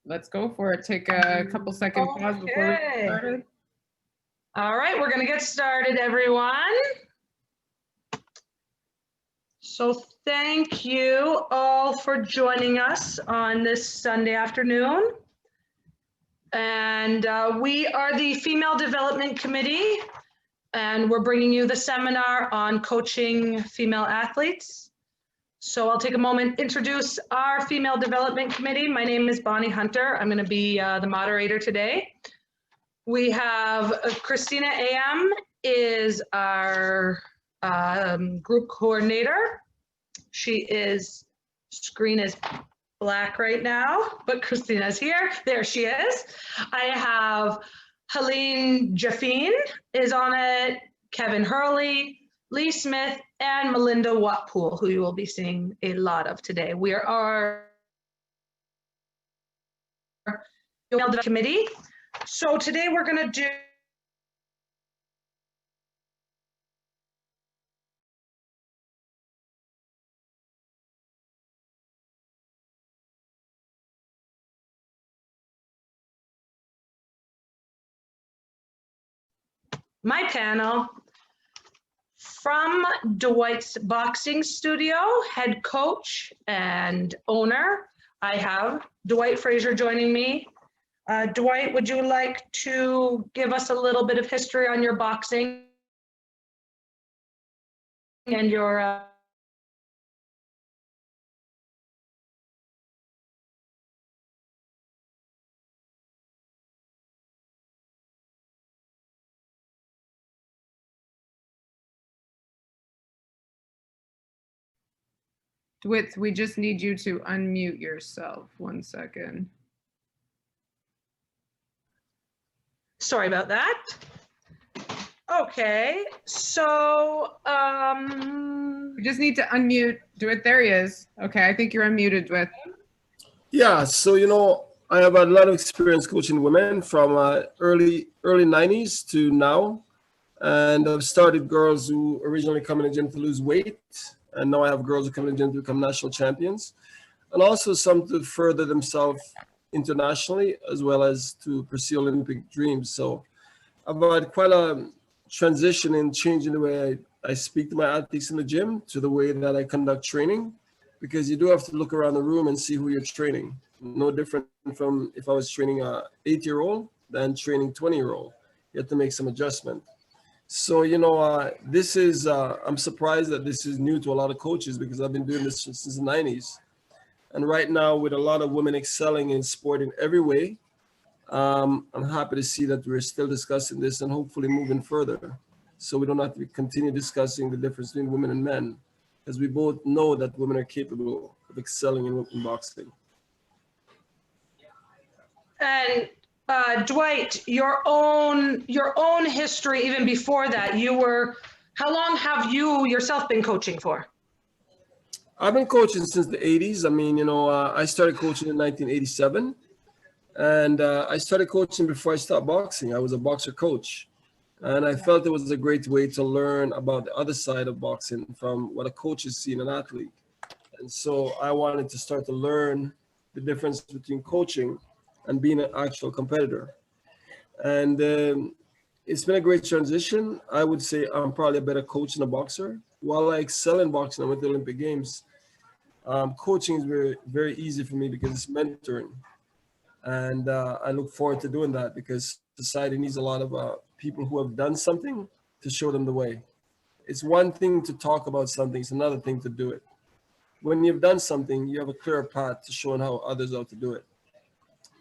let's go for it. Take a couple second pause before we get started. All right, we're going to get started, everyone. So thank you all for joining us on this Sunday afternoon. And we are the Female Development Committee, and we're bringing you the seminar on coaching female athletes. So I'll take a moment to introduce our Female Development Committee. My name is Bonnie Hunter. I'm going to be the moderator today. We have Christina AM is our group coordinator. Screen is black right now, but Christina's here. There she is. I have Helene Jaffine is on it, Kevin Hurley, Lee Smith, and Melinda Watpool, who you will be seeing a lot of today. We are our committee. So today we're going to do my panel from Dewith's boxing studio, head coach and owner. I have Dewith Fraser joining me. Dewith, would you like to give us a little bit of history on your boxing and your Dewith, we just need you to unmute yourself. 1 second. Sorry about that. Okay, so we just need to unmute Dewith. There he is. Okay, I think you're unmuted, Dewith. Yeah, so I have a lot of experience coaching women from early 90s to now, and I've started girls who originally come in the gym to lose weight, and now I have girls who come in the gym to become national champions, and also some to further themselves internationally as well as to pursue Olympic dreams. So I've had quite a transition in changing the way I speak to my athletes in the gym to the way that I conduct training, because you do have to look around the room and see who you're training. No different from if I was training a 8-year-old than training 20-year-old. You have to make some adjustment. So, this is, I'm surprised that this is new to a lot of coaches because I've been doing this since the 90s. And right now, with a lot of women excelling in sport in every way, I'm happy to see that we're still discussing this and hopefully moving further. So we don't have to continue discussing the difference between women and men, because we both know that women are capable of excelling in boxing. and Dewith, your own history, even before that, how long have you yourself been coaching for? I've been coaching since the 80s. I mean, I started coaching in 1987, and I started coaching before I started boxing. I was a boxer coach, and I felt it was a great way to learn about the other side of boxing from what a coach is seeing an athlete. And so I wanted to start to learn the difference between coaching and being an actual competitor. And it's been a great transition. I would say I'm probably a better coach than a boxer. While I excel in boxing, I went to the Olympic Games. Coaching is very, very easy for me because it's mentoring. And I look forward to doing that because society needs a lot of people who have done something to show them the way. It's one thing to talk about something, it's another thing to do it. When you've done something, you have a clear path to showing how others ought to do it.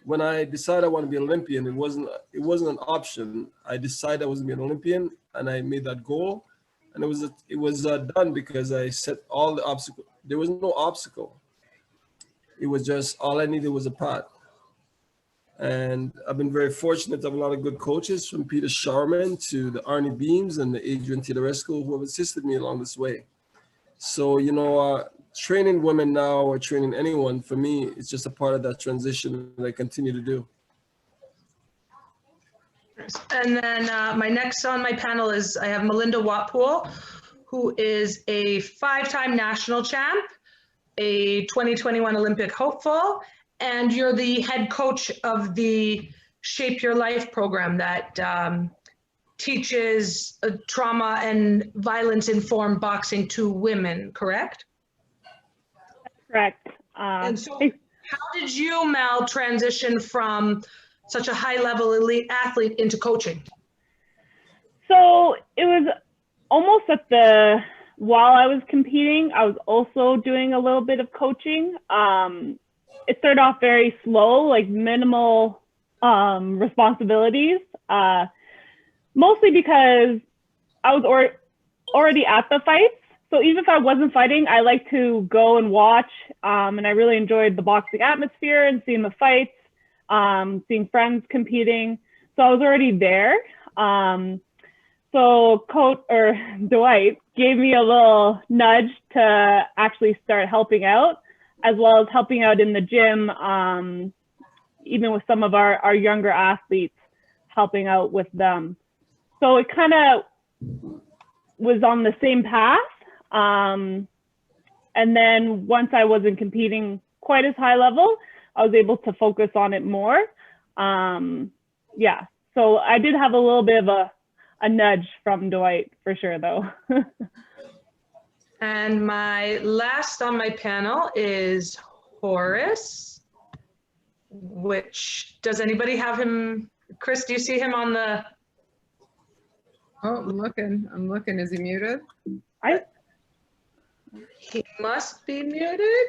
When I decided I want to be an Olympian, it wasn't an option. I decided I was going to be an Olympian, and I made that goal. And it was done because I set all the obstacles. There was no obstacle. It was just all I needed was a path. And I've been very fortunate to have a lot of good coaches, from Peter Sharman to the Arnie Beams and the Adrian Tidorescu, who have assisted me along this way. So, training women now or training anyone, for me, it's just a part of that transition that I continue to do. And then my next on my panel is I have Melinda Watpool, who is a 5-time national champ, a 2021 Olympic hopeful, and you're the head coach of the Shape Your Life program that teaches trauma and violence-informed boxing to women, correct? Correct. And so how did you, Mal, transition from such a high-level elite athlete into coaching? So it was almost while I was competing, I was also doing a little bit of coaching. It started off very slow, like minimal responsibilities, mostly because I was already at the fights. So even if I wasn't fighting, I like to go and watch, and I really enjoyed the boxing atmosphere and seeing the fights, seeing friends competing. So I was already there. So Dwight gave me a little nudge to actually start helping out, as well as helping out in the gym, even with some of our younger athletes, helping out with them. So it kind of was on the same path. And then once I wasn't competing quite as high level, I was able to focus on it more. Yeah, so I did have a little bit of a nudge from Dwight for sure though. And my last on my panel is Horace, does anybody have him? Chris, do you see him on the? Oh, I'm looking. Is he muted? He must be muted.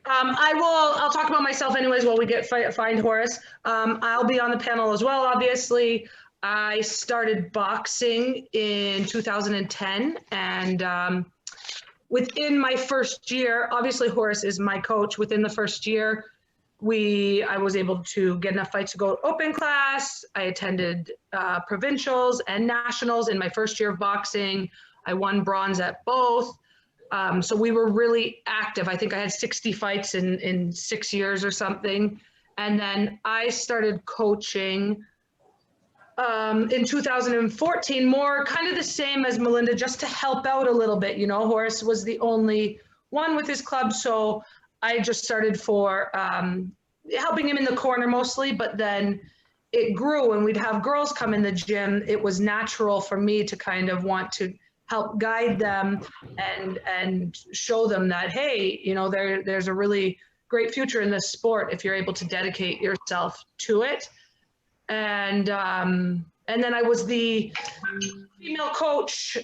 I'll talk about myself anyways while we find Horace. I'll be on the panel as well, obviously. I started boxing in 2010, and within my first year, obviously Horace is my coach. Within the first year, I was able to get enough fights to go open class. I attended provincials and nationals in my first year of boxing. I won bronze at both. So we were really active. I think I had 60 fights in 6 years or something. And then I started coaching in 2014, more kind of the same as Melinda, just to help out a little bit. You know, Horace was the only one with his club. So I just started for helping him in the corner mostly, but then it grew and we'd have girls come in the gym. It was natural for me to kind of want to help guide them and show them that, hey, you know, there's a really great future in this sport if you're able to dedicate yourself to it. And then I was the female coach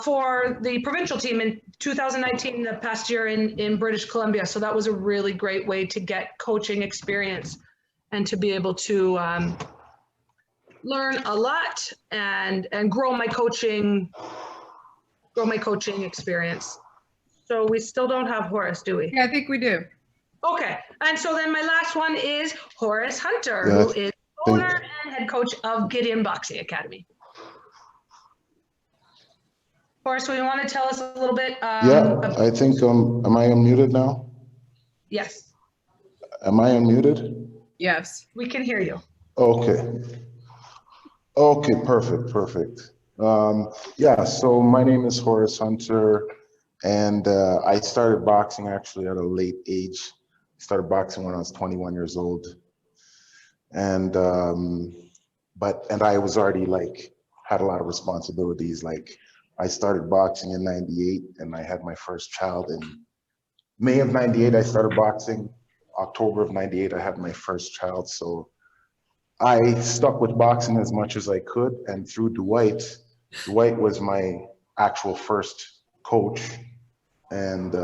for the provincial team in 2019, the past year in British Columbia. So that was a really great way to get coaching experience and to be able to learn a lot and grow my coaching experience. So we still don't have Horace, do we? Yeah, I think we do. Okay, and so then my last one is Horace Hunter, who is owner and head coach of Gideon Boxing Academy. Horace, will you want to tell us a little bit? I think, am I unmuted now? Yes. Am I unmuted? Yes. We can hear you. Okay. Okay, perfect. Yeah, so my name is Horace Hunter, and I started boxing actually at a late age. I started boxing when I was 21 years old. And, I was already had a lot of responsibilities. I started boxing in 98 and I had my first child in May of 98. I started boxing. October of 98, I had my first child. So I stuck with boxing as much as I could. And through Dwight was my actual first coach. And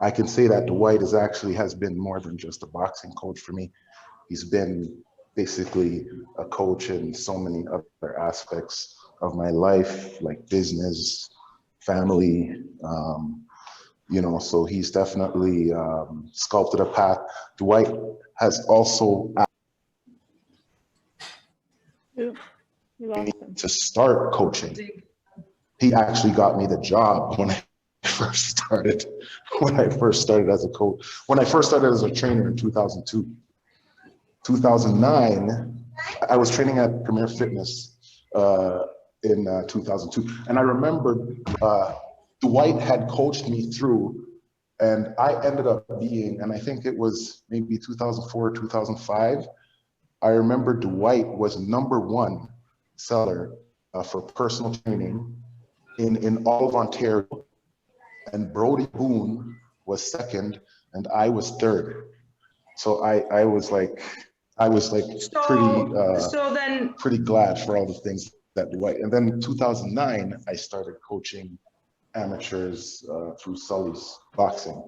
I can say that Dwight has been more than just a boxing coach for me. He's been basically a coach in so many other aspects of my life, like business, family, so he's definitely sculpted a path. Dwight has also to start coaching. He actually got me the job when I first started as a coach. When I first started as a trainer in 2002. 2009, I was training at Premier Fitness in 2002. And I remember Dwight had coached me through And I ended up being, and I think it was maybe 2004, 2005, I remember Dwight was #1 seller for personal training in all of Ontario. And Brody Boone was second, and I was third. So I was like pretty glad for all the things that Dwight. And then in 2009, I started coaching amateurs through Sully's boxing,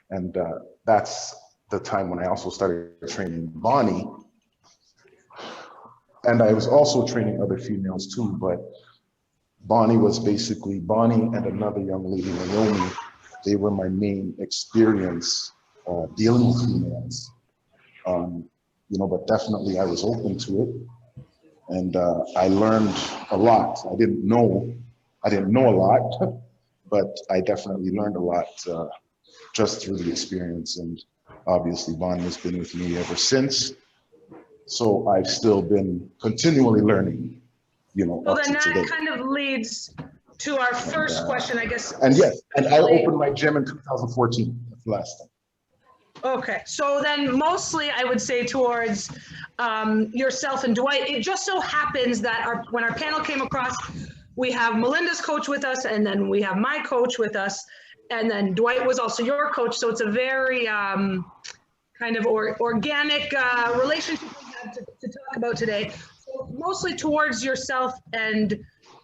and that's the time when I also started training Bonnie. And I was also training other females too, but Bonnie was basically Bonnie and another young lady, Naomi. They were my main experience dealing with females. You know, but definitely I was open to it, and I learned a lot. I didn't know a lot, but I definitely learned a lot just through the experience. And obviously, Bonnie has been with me ever since. So I've still been continually learning, you know. Well, then that kind of leads to our first question, I guess. And yes, and I opened my gym in 2014. That's the last time. Okay, so then mostly I would say towards yourself and Dwight. It just so happens that when our panel came across, we have Melinda's coach with us, and then we have my coach with us, and then Dwight was also your coach. So it's a very kind of organic relationship we have to talk about today. So mostly towards yourself and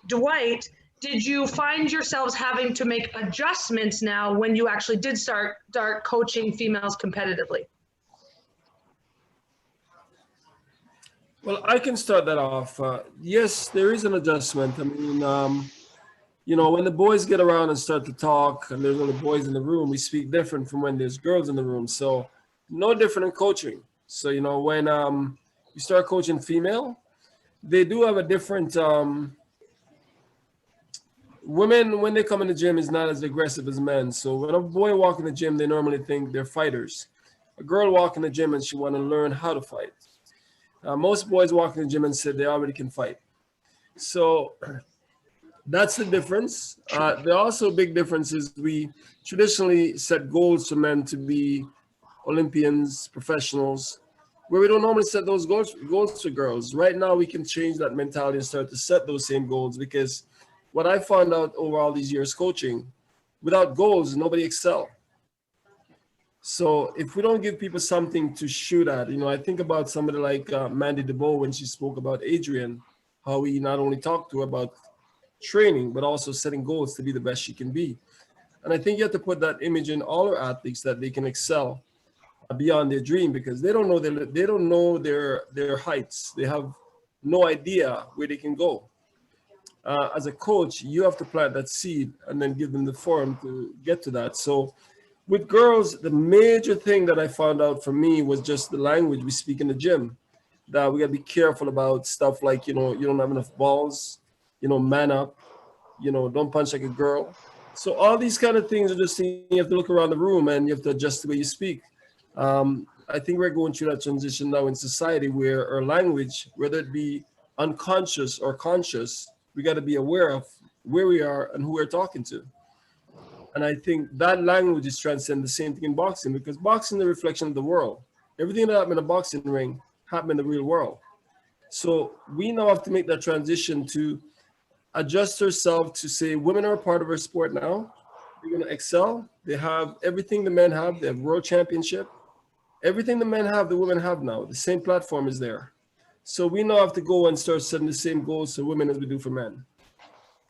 Dwight. Did you find yourselves having to make adjustments now when you actually did start coaching females competitively? Well, I can start that off. Yes, there is an adjustment. I mean, you know, when the boys get around and start to talk, and there's only boys in the room, we speak different from when there's girls in the room. So no different in coaching. So, you know, when you start coaching female, they do have a different, women, when they come in the gym, is not as aggressive as men. So when a boy walk in the gym, they normally think they're fighters. A girl walk in the gym and she want to learn how to fight. Most boys walk in the gym and say they already can fight. So that's the difference. There are also big differences. We traditionally set goals for men to be Olympians, professionals, where we don't normally set those goals for girls. Right now, we can change that mentality and start to set those same goals, because what I found out over all these years coaching, without goals, nobody excel. So if we don't give people something to shoot at, you know, I think about somebody like Mandy DeBow when she spoke about Adrian, how we not only talked to her about training, but also setting goals to be the best she can be. And I think you have to put that image in all our athletes, that they can excel beyond their dream, because they don't know their heights. They have no idea where they can go. As a coach, you have to plant that seed and then give them the forum to get to that. So with girls, the major thing that I found out for me was just the language we speak in the gym, that we got to be careful about stuff like, you know, you don't have enough balls, you know, man up, you know, don't punch like a girl. So all these kind of things are just things you have to look around the room and you have to adjust the way you speak. I think we're going through that transition now in society where our language, whether it be unconscious or conscious, we got to be aware of where we are and who we're talking to. And I think that language is transcend the same thing in boxing, because boxing is a reflection of the world. Everything that happened in a boxing ring happened in the real world. So we now have to make that transition to adjust ourselves to say women are a part of our sport now. They're going to excel. They have everything the men have. They have world championship. Everything the men have, the women have now. The same platform is there. So we now have to go and start setting the same goals for women as we do for men.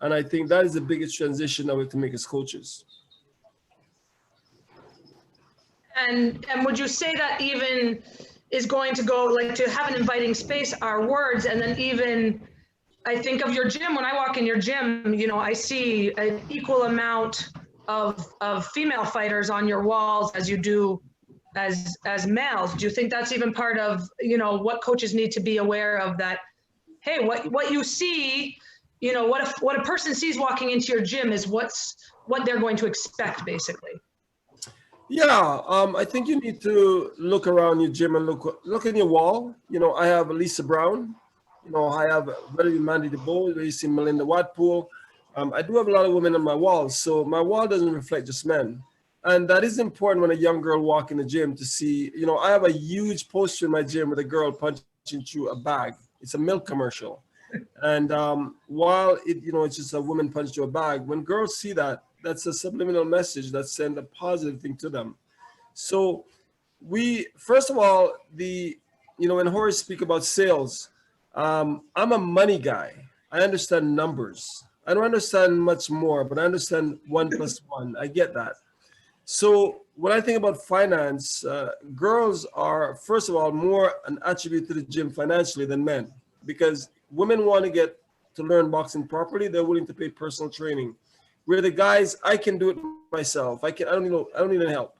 And I think that is the biggest transition that we have to make as coaches. And would you say that even is going to go, like, to have an inviting space, our words, and then even, I think of your gym, when I walk in your gym, you know, I see an equal amount of female fighters on your walls as you do as males. Do you think that's even part of, you know, what coaches need to be aware of, that, hey, what you see, you know, what a person sees walking into your gym is what they're going to expect, basically? Yeah, I think you need to look around your gym and look in your wall. You know, I have Lisa Brown. You know, I have very Mandy DeBow, where you see Melinda Watpool. I do have a lot of women on my wall, so my wall doesn't reflect just men. And that is important when a young girl walk in the gym to see, you know, I have a huge poster in my gym with a girl punching through a bag. It's a milk commercial. And while it, you know, it's just a woman punching through a bag, when girls see that, that's a subliminal message that sends a positive thing to them. So we, first of all, you know, when Horace speak about sales, I'm a money guy. I understand numbers. I don't understand much more, but I understand 1 + 1. I get that. So when I think about finance, girls are, first of all, more an attribute to the gym financially than men, because women want to get to learn boxing properly. They're willing to pay personal training. Where the guys, I can do it myself. I don't need any help.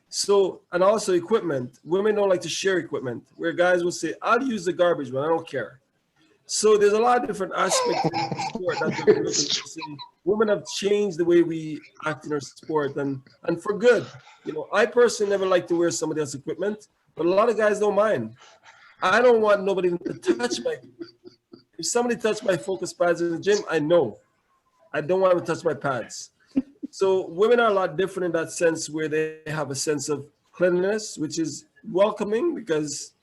So, and also equipment. Women don't like to share equipment, where guys will say, I'll use the garbage one, I don't care. So there's a lot of different aspects of the sport that we're looking to see. Women have changed the way we act in our sport, and for good. You know, I personally never like to wear somebody else's equipment, but a lot of guys don't mind. I don't want nobody to touch my, if somebody touched my focus pads in the gym, I know. I don't want them to touch my pads. So women are a lot different in that sense, where they have a sense of cleanliness, which is welcoming, because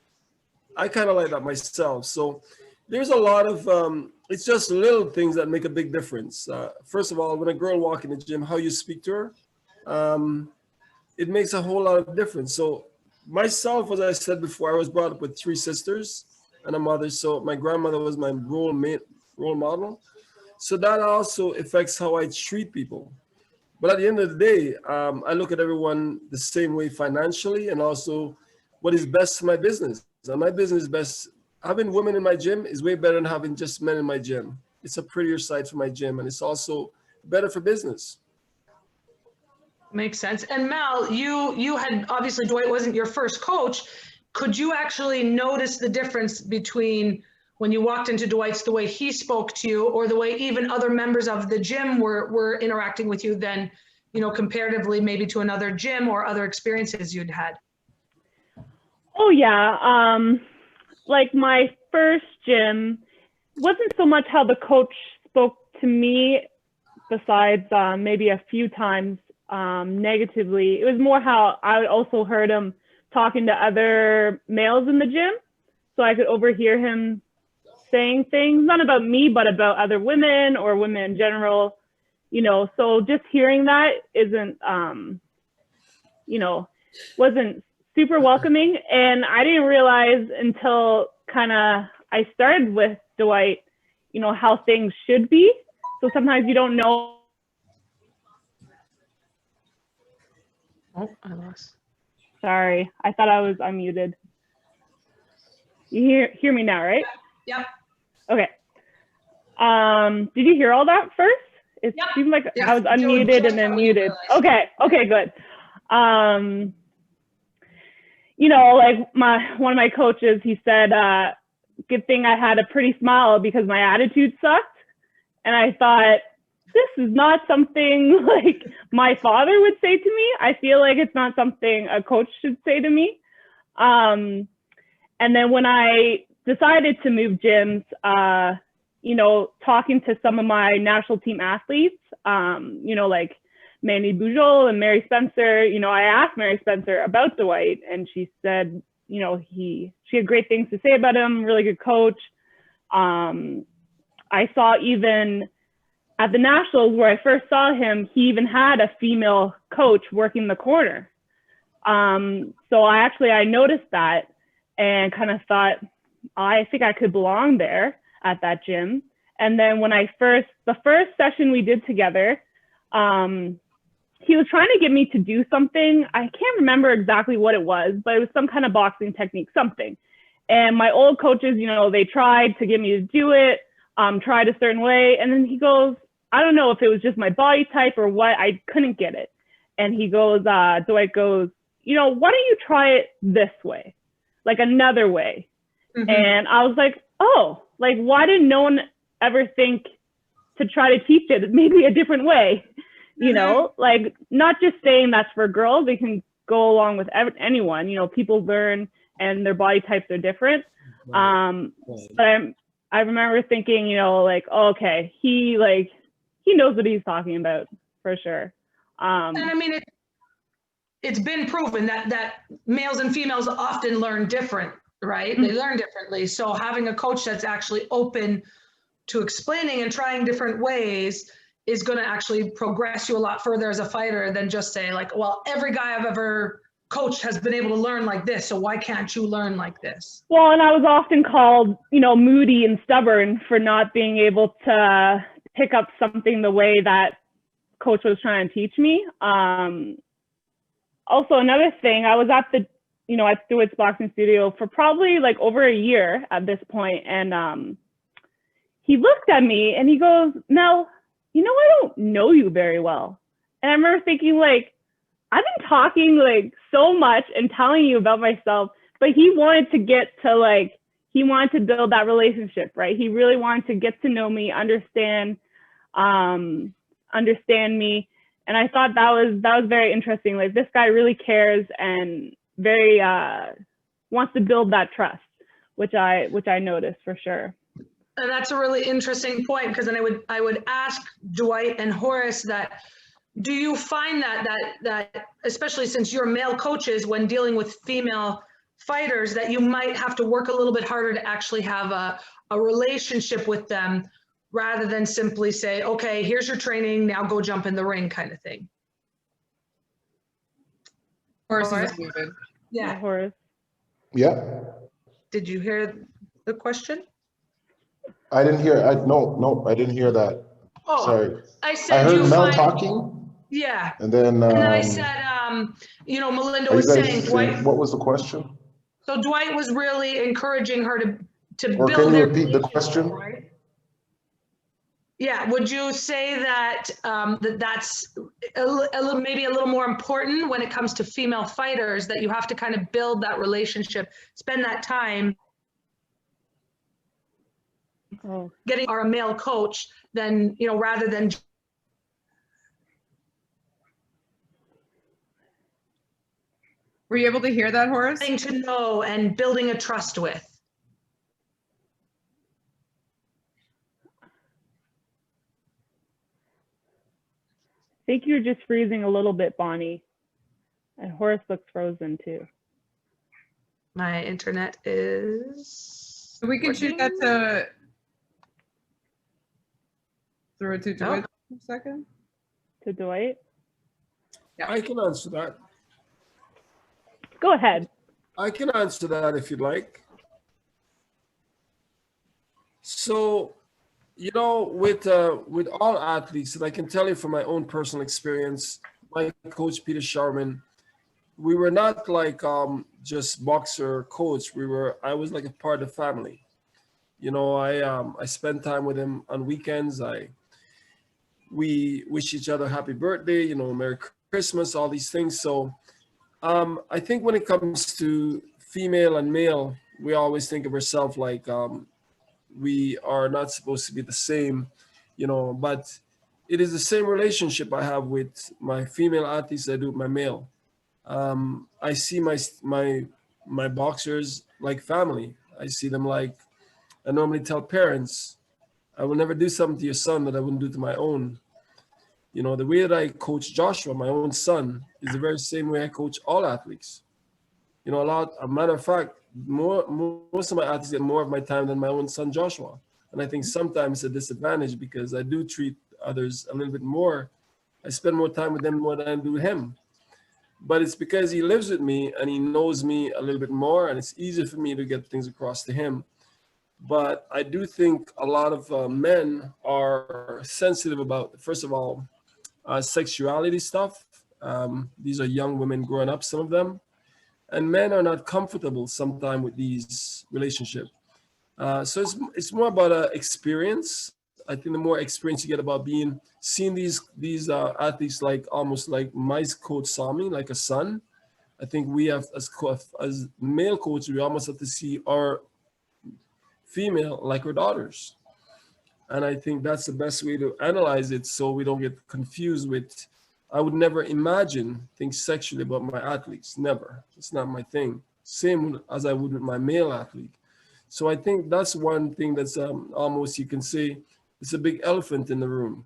I kind of like that myself. So there's a lot of, it's just little things that make a big difference. First of all, when a girl walks in the gym, how you speak to her, it makes a whole lot of difference. So myself, as I said before, I was brought up with 3 sisters and a mother. So my grandmother was my role model. So that also affects how I treat people. But at the end of the day, I look at everyone the same way financially, and also what is best for my business. And my business is best. Having women in my gym is way better than having just men in my gym. It's a prettier side for my gym, and it's also better for business. Makes sense. And Mel, you had, obviously Dwight wasn't your first coach. Could you actually notice the difference between when you walked into Dwight's, the way he spoke to you, or the way even other members of the gym were interacting with you than, you know, comparatively maybe to another gym or other experiences you'd had? Oh yeah. Like my first gym wasn't so much how the coach spoke to me, besides maybe a few times negatively. It was more how I also heard him talking to other males in the gym. So I could overhear him saying things, not about me, but about other women or women in general, you know. So just hearing that isn't, you know, wasn't super welcoming. And I didn't realize until kind of I started with Dwight, you know, how things should be. So sometimes you don't know. Oh, I lost. Sorry, I thought I was unmuted. You hear me now, right? Yep. Okay. Did you hear all that first? It Yep. seemed like Yeah. I was unmuted and then muted. Okay, good. You know, like one of my coaches, he said, good thing I had a pretty smile because my attitude sucked. And I thought, this is not something like my father would say to me. I feel like it's not something a coach should say to me. And then when I decided to move gyms, you know, talking to some of my national team athletes, you know, like Mandy Boujol and Mary Spencer, you know, I asked Mary Spencer about Dwight, and she said, you know, she had great things to say about him, really good coach. I saw even at the Nationals where I first saw him, he even had a female coach working the corner. So I noticed that and kind of thought, I think I could belong there at that gym. And then when the first session we did together, he was trying to get me to do something. I can't remember exactly what it was, but it was some kind of boxing technique, something. And my old coaches, you know, they tried to get me to do it, tried a certain way. And then he goes, I don't know if it was just my body type or what, I couldn't get it. And he goes, Dwight goes, you know, why don't you try it this way, like another way? Mm-hmm. And I was like, oh, like, why didn't no one ever think to try to teach it maybe a different way? You know, like not just saying that's for girls, they can go along with anyone, you know, people learn and their body types are different. Right. But I remember thinking, you know, like, oh, okay, he knows what he's talking about for sure. And I mean, it's been proven that males and females often learn different, right? They learn differently. So having a coach that's actually open to explaining and trying different ways is going to actually progress you a lot further as a fighter than just say like, well, every guy I've ever coached has been able to learn like this, so why can't you learn like this? Well, and I was often called, moody and stubborn for not being able to pick up something the way that coach was trying to teach me. Also, another thing, I was at the, at Dewith's boxing studio for probably like over a year at this point, and he looked at me and he goes, "Mel, I don't know you very well." And I remember thinking, like, I've been talking like so much and telling you about myself, but he wanted to get to like, he wanted to build that relationship, right? He really wanted to get to know me, understand me. And I thought that was very interesting. Like, this guy really cares and very wants to build that trust, which I noticed for sure. And that's a really interesting point, because then I would ask Dwight and Horace that, do you find that especially since you're male coaches, when dealing with female fighters, that you might have to work a little bit harder to actually have a relationship with them, rather than simply say, okay, here's your training, now go jump in the ring kind of thing? Horace is muted. Yeah. Horace. Yeah, Did you hear the question? I didn't hear, no, I didn't hear that. Oh, Sorry. I I said, heard you Mel find, talking, yeah. and then, And then I said, Melinda are you was guys saying, saying, Dwight, what was the question? so Dwight was really encouraging her to Or build can you their repeat the relationship, question? right? Yeah, would you say that that's maybe a little more important when it comes to female fighters, that you have to kind of build that relationship, spend that time getting a male coach, than, rather than Were you able to hear that, Horace? getting to know and building a trust with? I think you're just freezing a little bit, Bonnie. And Horace looks frozen too. My internet is. We can shoot that to throw it to Dwight for a second. To Dwight? I can answer that. Go ahead. I can answer that if you'd like. So, with all athletes, and I can tell you from my own personal experience, my coach Peter Sharman, we were not like just boxer coach. I was like a part of the family. I spent time with him on weekends. We wish each other happy birthday, Merry Christmas, all these things. So I think when it comes to female and male, we always think of ourselves like we are not supposed to be the same, but it is the same relationship I have with my female athletes that I do with my male. I see my boxers like family. I see them like, I normally tell parents, I will never do something to your son that I wouldn't do to my own. The way that I coach Joshua, my own son, is the very same way I coach all athletes. A matter of fact, most of my athletes get more of my time than my own son Joshua. And I think sometimes it's a disadvantage, because I do treat others a little bit more. I spend more time with them more than I do with him. But it's because he lives with me and he knows me a little bit more, and it's easier for me to get things across to him. But I do think a lot of men are sensitive about, first of all, sexuality stuff. These are young women growing up, some of them. And men are not comfortable sometimes with these relationships. So it's more about experience. I think the more experience you get about seeing these athletes like almost like my coach saw me, like a son. I think we have, as male coaches, we almost have to see our female like our daughters. And I think that's the best way to analyze it, so we don't get confused with, I would never imagine things sexually about my athletes, never. It's not my thing. Same as I would with my male athlete. So I think that's one thing that's almost, you can say, it's a big elephant in the room.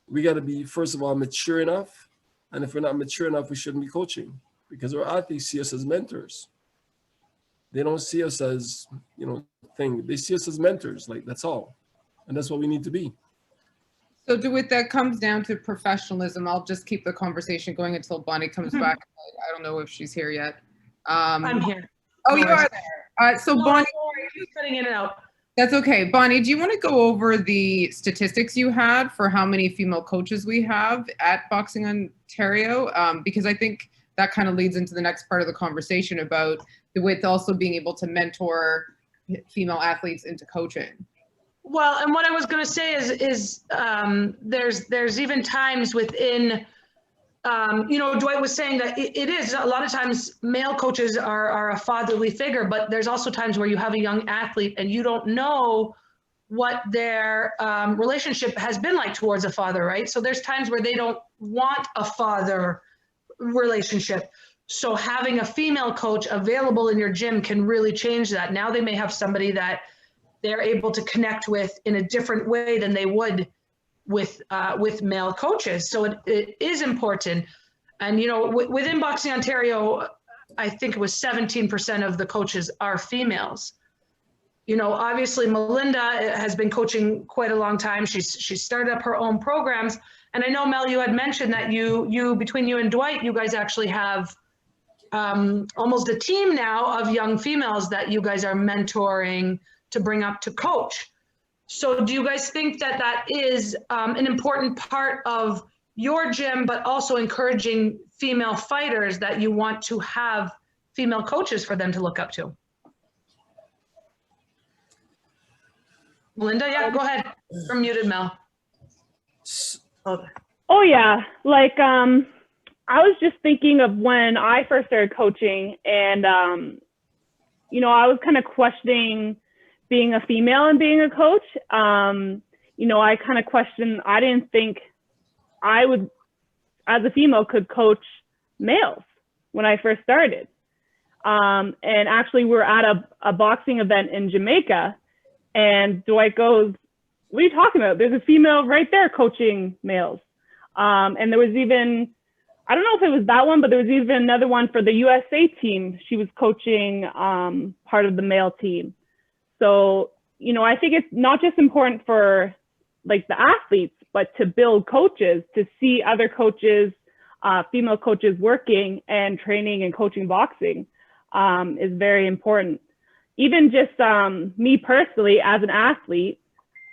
We got to be, first of all, mature enough And if we're not mature enough, we shouldn't be coaching, because our athletes see us as mentors. They don't see us as, they see us as mentors, like that's all. And that's what we need to be. So Dewith, that comes down to professionalism. I'll just keep the conversation going until Bonnie comes back. I don't know if she's here yet. I'm here. Oh, you are there. So No, Bonnie, she's cutting in and out. that's okay. Bonnie, do you want to go over the statistics you had for how many female coaches we have at Boxing Ontario? Because I think that kind of leads into the next part of the conversation about Dewith also being able to mentor female athletes into coaching. Well, and what I was going to say is there's even times within, Dwight was saying that it is a lot of times male coaches are a fatherly figure, but there's also times where you have a young athlete and you don't know what their relationship has been like towards a father, right? So there's times where they don't want a father relationship. So having a female coach available in your gym can really change that. Now they may have somebody that they're able to connect with in a different way than they would with male coaches. So it is important. And, within Boxing Ontario, I think it was 17% of the coaches are females. Obviously Melinda has been coaching quite a long time. She's started up her own programs. And I know, Mel, you had mentioned that you between you and Dwight, you guys actually have almost a team now of young females that you guys are mentoring to bring up to coach. So do you guys think that that is an important part of your gym, but also encouraging female fighters that you want to have female coaches for them to look up to? Melinda, yeah, go ahead. You're muted, Mel. Oh yeah, I was just thinking of when I first started coaching, and I was kind of questioning being a female and being a coach. I kind of questioned, I didn't think I would, as a female, could coach males when I first started. And actually we're at a boxing event in Jamaica, and Dwight goes, "What are you talking about? There's a female right there coaching males." And there was even, I don't know if it was that one, but there was even another one for the USA team. She was coaching part of the male team. So, I think it's not just important for the athletes, but to build coaches, to see other coaches, female coaches working and training and coaching boxing is very important. Even just me personally as an athlete,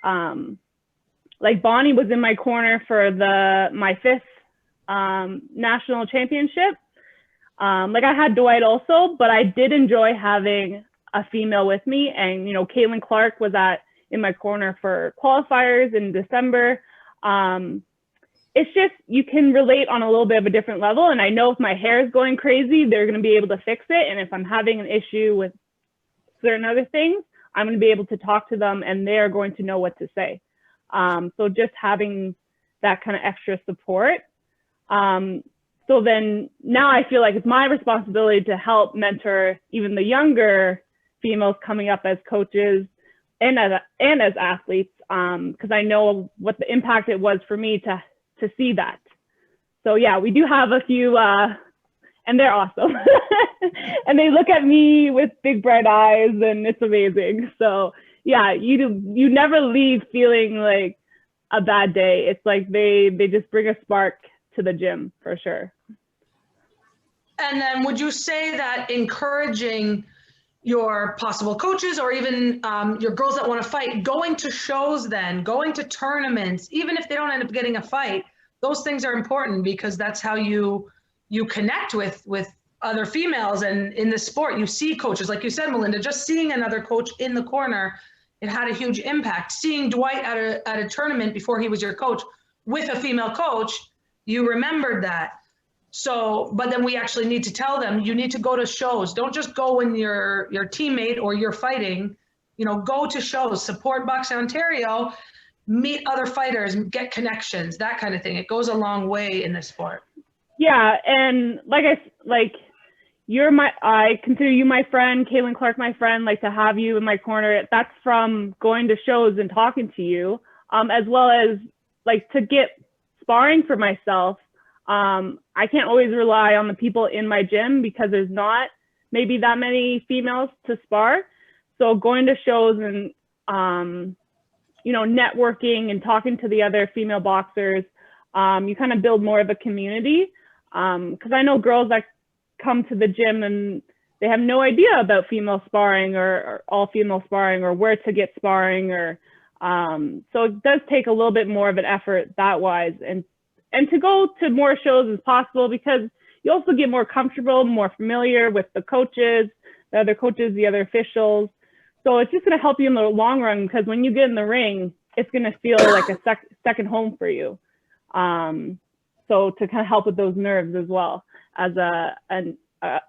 Bonnie was in my corner for my 5th national championship. I had Dwight also, but I did enjoy having a female with me. And, Caitlin Clark was in my corner for qualifiers in December. It's just, you can relate on a little bit of a different level. And I know if my hair is going crazy, they're going to be able to fix it. And if I'm having an issue with certain other things, I'm going to be able to talk to them and they're going to know what to say. So just having that kind of extra support. So then now I feel like it's my responsibility to help mentor even the younger females coming up as coaches and as athletes, because I know what the impact it was for me to see that. So yeah, we do have a few, and they're awesome. And they look at me with big bright eyes, and it's amazing. So yeah, you never leave feeling like a bad day. It's like they just bring a spark to the gym for sure. And then would you say that encouraging your possible coaches or even your girls that want to fight, going to shows then, going to tournaments, even if they don't end up getting a fight, those things are important because that's how you connect with other females. And in the sport, you see coaches, like you said, Melinda, just seeing another coach in the corner, it had a huge impact. Seeing Dwight at a tournament before he was your coach with a female coach, you remembered that. So, but then we actually need to tell them, you need to go to shows. Don't just go when your teammate or you're fighting, go to shows, support Boxing Ontario, meet other fighters, get connections, that kind of thing. It goes a long way in this sport. Yeah. And I consider you my friend, Caitlin Clark, my friend, to have you in my corner. That's from going to shows and talking to you, as well as to get sparring for myself. I can't always rely on the people in my gym because there's not maybe that many females to spar. So going to shows and, you know, networking and talking to the other female boxers, you kind of build more of a community. Because I know girls that come to the gym and they have no idea about female sparring or all female sparring or where to get sparring or so it does take a little bit more of an effort that wise and to go to more shows as possible because you also get more comfortable, more familiar with the coaches, the other coaches, the other officials. So it's just going to help you in the long run because when you get in the ring, it's going to feel like a second home for you. So to kind of help with those nerves as well as an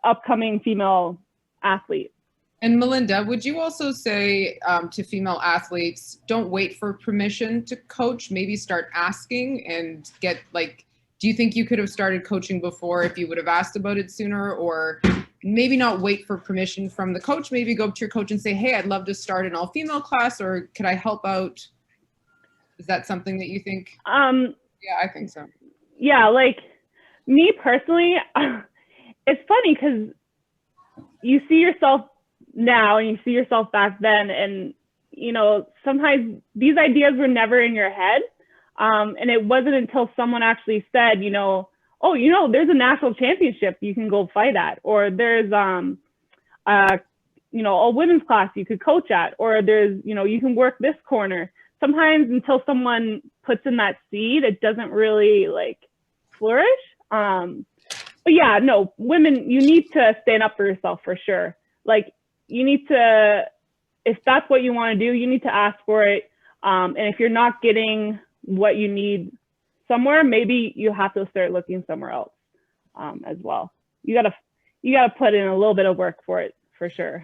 upcoming female athlete. And Melinda, would you also say to female athletes, don't wait for permission to coach, maybe start asking and get like, do you think you could have started coaching before if you would have asked about it sooner, or maybe not wait for permission from the coach, maybe go up to your coach and say, hey, I'd love to start an all female class, or could I help out? Is that something that you think? Yeah, I think so. Yeah, like me personally, it's funny because you see yourself now and you see yourself back then, and you know sometimes these ideas were never in your head, and it wasn't until someone actually said, you know, oh, you know, there's a national championship you can go fight at, or there's you know, a women's class you could coach at, or there's, you know, you can work this corner. Sometimes until someone puts in that seed, it doesn't really like flourish. But yeah, no, women, you need to stand up for yourself for sure. Like you need to, if that's what you want to do, you need to ask for it. And if you're not getting what you need somewhere, maybe you have to start looking somewhere else as well. You gotta put in a little bit of work for it for sure.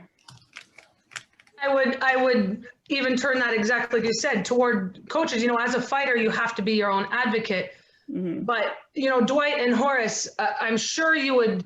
I would even turn that exactly like you said toward coaches. You know, as a fighter, you have to be your own advocate. Mm-hmm. But, you know, Dwight and Horace, I'm sure you would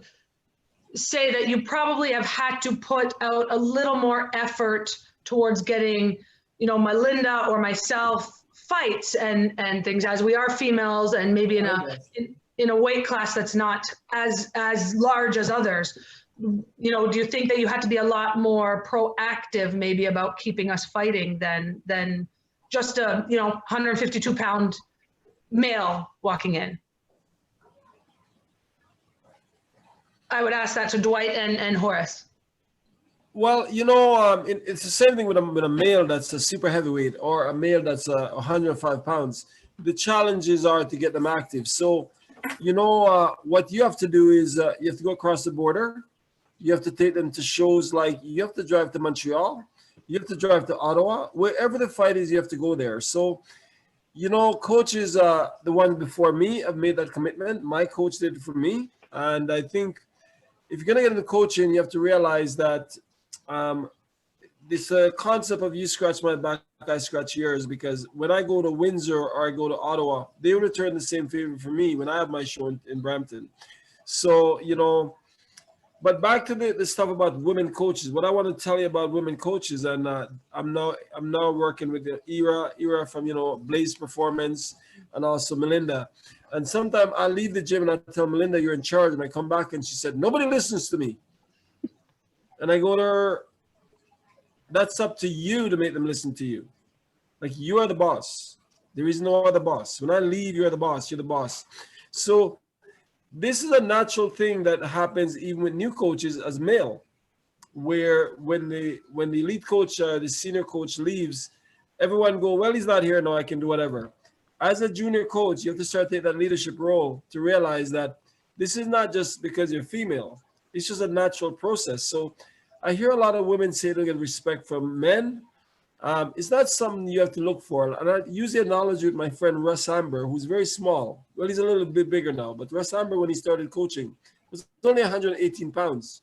say that you probably have had to put out a little more effort towards getting, you know, Melinda or myself fights and things, as we are females and maybe in a weight class that's not as large as others. You know, do you think that you had to be a lot more proactive maybe about keeping us fighting than just a, you know, 152-pound male walking in? I would ask that to Dwight and Horace. Well, you know, it's the same thing with a male that's a super heavyweight or a male that's 105 pounds. The challenges are to get them active. So, you know, what you have to do is you have to go across the border. You have to take them to shows, like you have to drive to Montreal. You have to drive to Ottawa. Wherever the fight is, you have to go there. So, you know, coaches, the one before me have made that commitment. My coach did it for me. And I think if you're going to get into coaching, you have to realize that this concept of you scratch my back, I scratch yours, because when I go to Windsor or I go to Ottawa, they return the same favor for me when I have my show in Brampton. So, you know, but back to the stuff about women coaches. What I want to tell you about women coaches, and I'm now working with the era from, you know, Blaze Performance and also Melinda. And sometimes I leave the gym and I tell Melinda, you're in charge, and I come back and she said, nobody listens to me. And I go to her, that's up to you to make them listen to you. Like, you are the boss. There is no other boss. When I leave, you're the boss. You're the boss. So this is a natural thing that happens even with new coaches as male, where when the elite coach, the senior coach leaves, everyone go, well, he's not here now, I can do whatever. As a junior coach, you have to start taking that leadership role to realize that this is not just because you're female. It's just a natural process. So I hear a lot of women say they get respect from men. It's not something you have to look for. And I use the analogy with my friend Russ Amber, who's very small. Well, he's a little bit bigger now, but Russ Amber, when he started coaching, was only 118 pounds.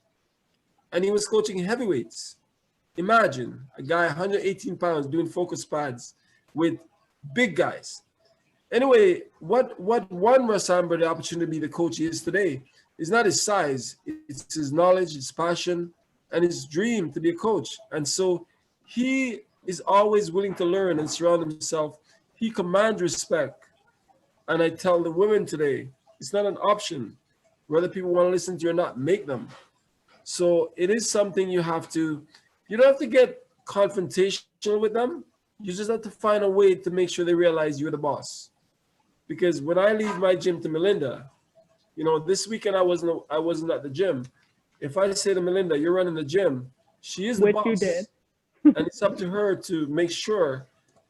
And he was coaching heavyweights. Imagine a guy 118 pounds doing focus pads with big guys. Anyway, what won Russ Amber the opportunity to be the coach he is today is not his size. It's his knowledge, his passion, and his dream to be a coach. And so he is always willing to learn and surround himself. He commands respect. And I tell the women today, it's not an option. whether people want to listen to you or not, make them. So it is something you don't have to get confrontational with them. You just have to find a way to make sure they realize you're the boss. Because when I leave my gym to Melinda, this weekend I wasn't at the gym. If I say to Melinda, you're running the gym, she is the boss. Which you did. And it's up to her to make sure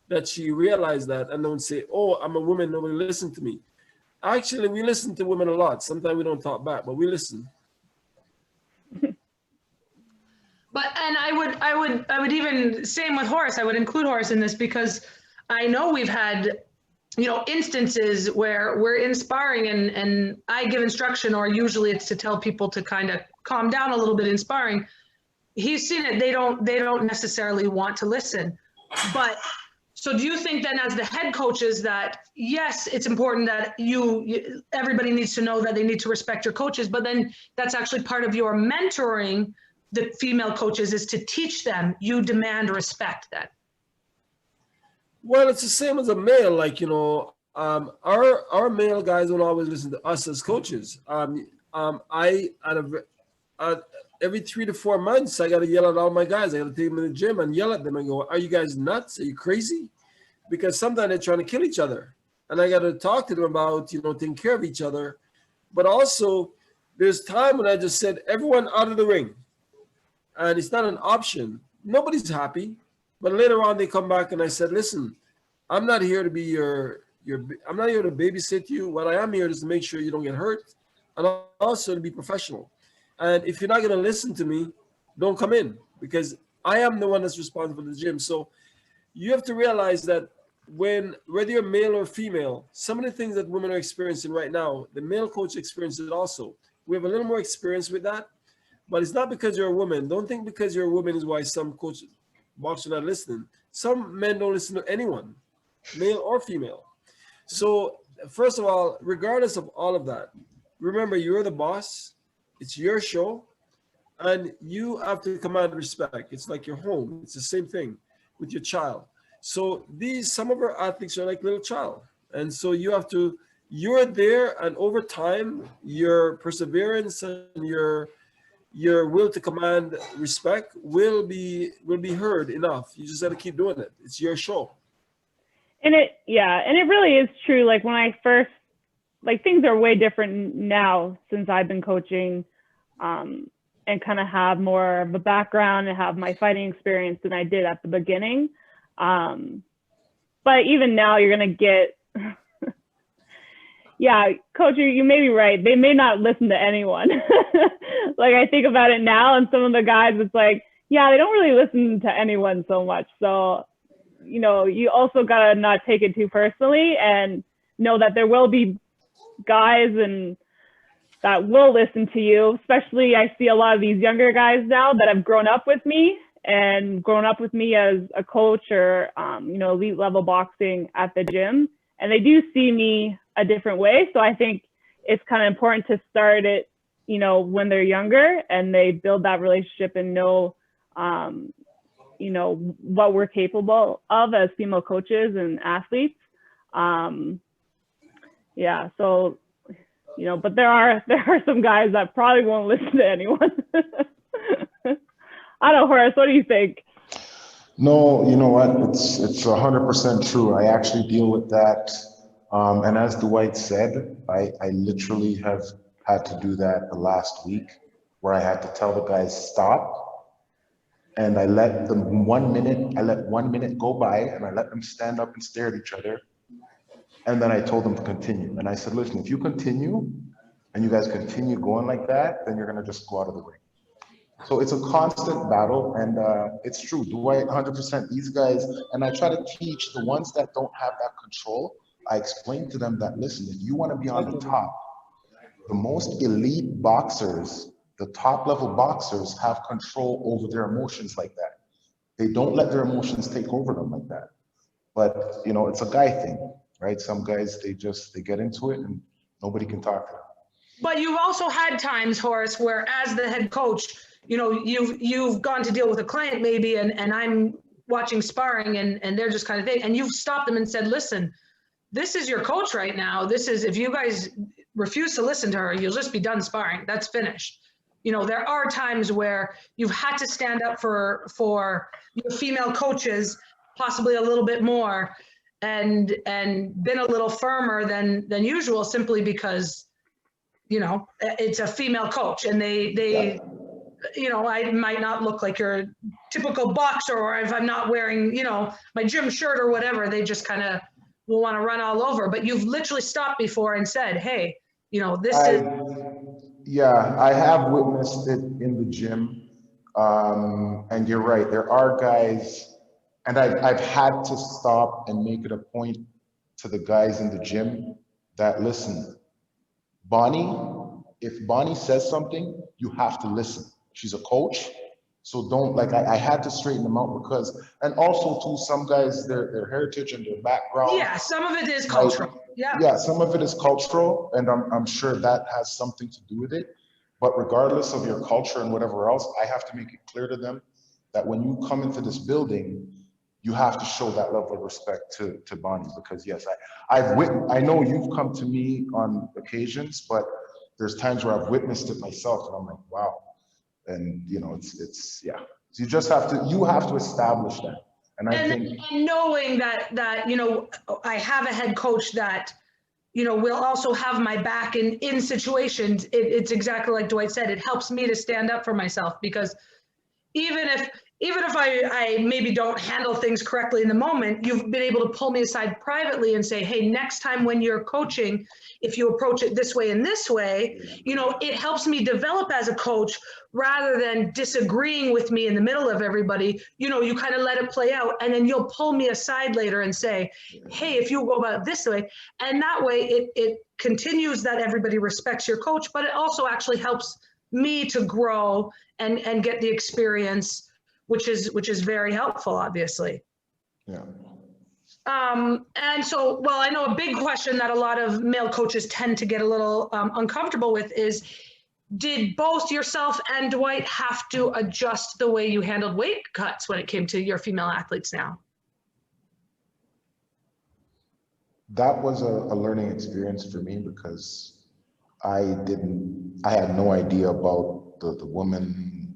that she realized that and don't say, oh, I'm a woman, nobody listen to me. Actually, we listen to women a lot. Sometimes we don't talk back, but we listen. And I would even, same with Horace, I would include Horace in this, because I know we've had, instances where we're inspiring and I give instruction, or usually it's to tell people to kind of calm down a little bit, inspiring. He's seen it, they don't necessarily want to listen. But so do you think then, as the head coaches, that yes, it's important that everybody needs to know that they need to respect your coaches, but then that's actually part of your mentoring the female coaches, is to teach them, you demand respect then? Well, it's the same as a male. Like, our male guys don't always listen to us as coaches. Every 3 to 4 months, I got to yell at all my guys. I got to take them in the gym and yell at them and go, are you guys nuts? Are you crazy? Because sometimes they're trying to kill each other. And I got to talk to them about, taking care of each other. But also, there's time when I just said, everyone out of the ring. And it's not an option. Nobody's happy. But later on, they come back and I said, listen, I'm not here to be I'm not here to babysit you. What I am here is to make sure you don't get hurt, and also to be professional. And if you're not going to listen to me, don't come in, because I am the one that's responsible for the gym. So you have to realize that whether you're male or female, some of the things that women are experiencing right now, the male coach experiences it also. We have a little more experience with that, but it's not because you're a woman. Don't think because you're a woman is why some coaches, boxers are not listening. Some men don't listen to anyone, male or female. So first of all, regardless of all of that, remember you're the boss. It's your show, and you have to command respect. It's like your home. It's the same thing with your child. So some of our athletes are like little child, and so you're there, and over time, your perseverance and your will to command respect will be heard enough. You just got to keep doing it. It's your show. And it really is true. Like when I first, things are way different now since I've been coaching, and kind of have more of a background and have my fighting experience than I did at the beginning. But even now you're going to get, yeah, coach, you may be right. They may not listen to anyone. Like I think about it now, and some of the guys, it's like, yeah, they don't really listen to anyone so much. So, you also got to not take it too personally, and know that there will be guys and that will listen to you. Especially I see a lot of these younger guys now that have grown up with me as a coach or, elite level boxing at the gym. And they do see me a different way. So I think it's kind of important to start it, when they're younger and they build that relationship and know, what we're capable of as female coaches and athletes. Yeah. So, but there are some guys that probably won't listen to anyone. I don't know, Horace, what do you think? No, you know what? It's 100% true. I actually deal with that. And as Dwight said, I literally have had to do that the last week, where I had to tell the guys stop. And I let them 1 minute go by, and I let them stand up and stare at each other. And then I told them to continue. And I said, listen, if you continue and you guys continue going like that, then you're going to just go out of the ring. So it's a constant battle, and it's true. Dwight, 100%, these guys, and I try to teach the ones that don't have that control. I explain to them that, listen, if you want to be on the top, the most elite boxers, the top level boxers have control over their emotions like that. They don't let their emotions take over them like that. But, it's a guy thing, right? Some guys, they get into it and nobody can talk to them. But you've also had times, Horace, where as the head coach, you've gone to deal with a client maybe, and I'm watching sparring and they're just kind of thing, and you've stopped them and said, listen, this is your coach right now. This is, if you guys refuse to listen to her, you'll just be done sparring. That's finished. You know, there are times where you've had to stand up for your female coaches, possibly a little bit more, and been a little firmer than usual, simply because, you know, it's a female coach, and they you know, I might not look like your typical boxer, or if I'm not wearing, you know, my gym shirt or whatever, they just kind of will want to run all over. But you've literally stopped before and said, hey, you know, this is. Yeah, I have witnessed it in the gym. And you're right, there are guys, and I've had to stop and make it a point to the guys in the gym that, listen, Bonnie, if Bonnie says something, you have to listen. She's a coach. So don't, like, I had to straighten them out, because, and also too, some guys, their heritage and their background. Yeah, some of it is cultural. Yeah, some of it is cultural, and I'm sure that has something to do with it. But regardless of your culture and whatever else, I have to make it clear to them that when you come into this building, you have to show that level of respect to Bonnie, because yes, I know you've come to me on occasions, but there's times where I've witnessed it myself, and I'm like, wow. And you know, it's yeah. So you just have to establish that. And I think knowing that, you know, I have a head coach that, you know, will also have my back in situations. It's exactly like Dwight said, it helps me to stand up for myself, because even if I maybe don't handle things correctly in the moment, you've been able to pull me aside privately and say, hey, next time when you're coaching, if you approach it this way and this way, you know, it helps me develop as a coach, rather than disagreeing with me in the middle of everybody. You know, you kind of let it play out, and then you'll pull me aside later and say, hey, if you go about it this way, and that way it continues that everybody respects your coach, but it also actually helps me to grow and get the experience, which is very helpful, obviously. yeah. And so, well, I know a big question that a lot of male coaches tend to get a little uncomfortable with is, did both yourself and Dwight have to adjust the way you handled weight cuts when it came to your female athletes now? That was a learning experience for me, because I had no idea about the woman,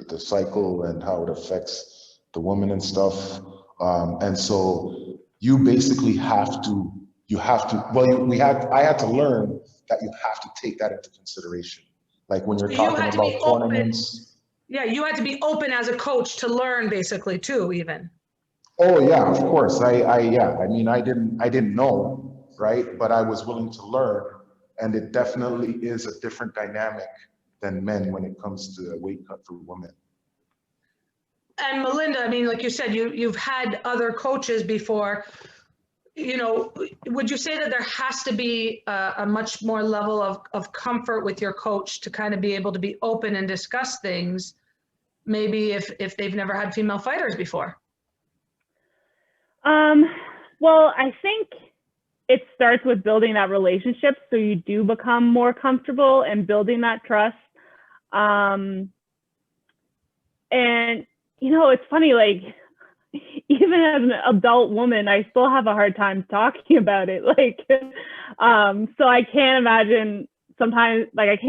the cycle, and how it affects the woman and stuff. And so you basically I had to learn that you have to take that into consideration. Like when you're talking about tournaments. Yeah, you had to be open as a coach to learn, basically, too, even. Oh yeah, of course. I mean, I didn't know, right? But I was willing to learn, and it definitely is a different dynamic than men when it comes to a weight cut for women. And Melinda, I mean, like you said, you've had other coaches before. You know, would you say that there has to be a much more level of comfort with your coach to kind of be able to be open and discuss things, maybe if they've never had female fighters before? Well, I think it starts with building that relationship, so you do become more comfortable and building that trust. And, you know, it's funny, like, even as an adult woman, I still have a hard time talking about it. Like, so I can't imagine sometimes, like,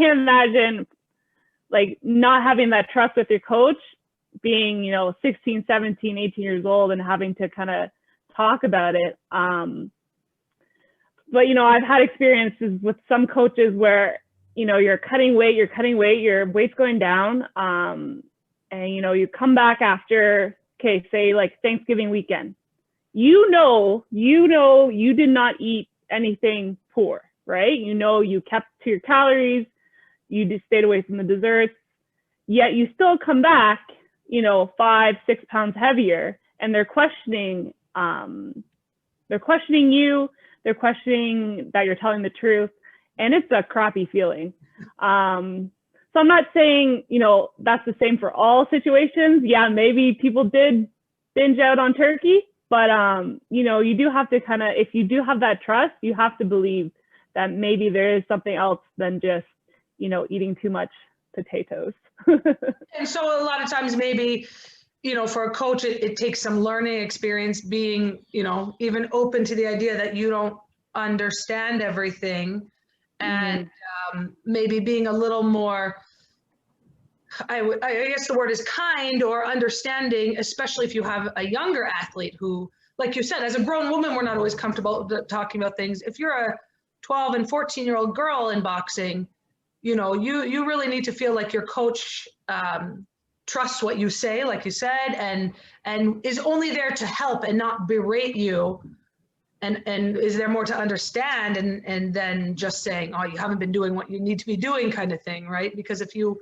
like not having that trust with your coach, being, you know, 16, 17, 18 years old, and having to kind of talk about it. But, you know, I've had experiences with some coaches where, you know, you're cutting weight, your weight's going down. And, you know, you come back after, okay, say like Thanksgiving weekend, you know, you did not eat anything poor, right? You know, you kept to your calories, you just stayed away from the desserts, yet you still come back, you know, 5-6 pounds heavier, and they're questioning you, they're questioning that you're telling the truth, and it's a crappy feeling. So I'm not saying, you know, that's the same for all situations. Yeah, maybe people did binge out on turkey, but, you know, you do have to kind of, if you do have that trust, you have to believe that maybe there is something else than just, you know, eating too much potatoes. And so a lot of times maybe, you know, for a coach, it takes some learning experience, being, you know, even open to the idea that you don't understand everything, and maybe being a little more, I guess the word is kind or understanding, especially if you have a younger athlete who, like you said, as a grown woman, we're not always comfortable talking about things. If you're a 12 and 14-year-old girl in boxing, you know, you really need to feel like your coach trusts what you say, like you said, and is only there to help and not berate you, and is there more to understand, and then just saying, oh, you haven't been doing what you need to be doing, kind of thing, right? Because if you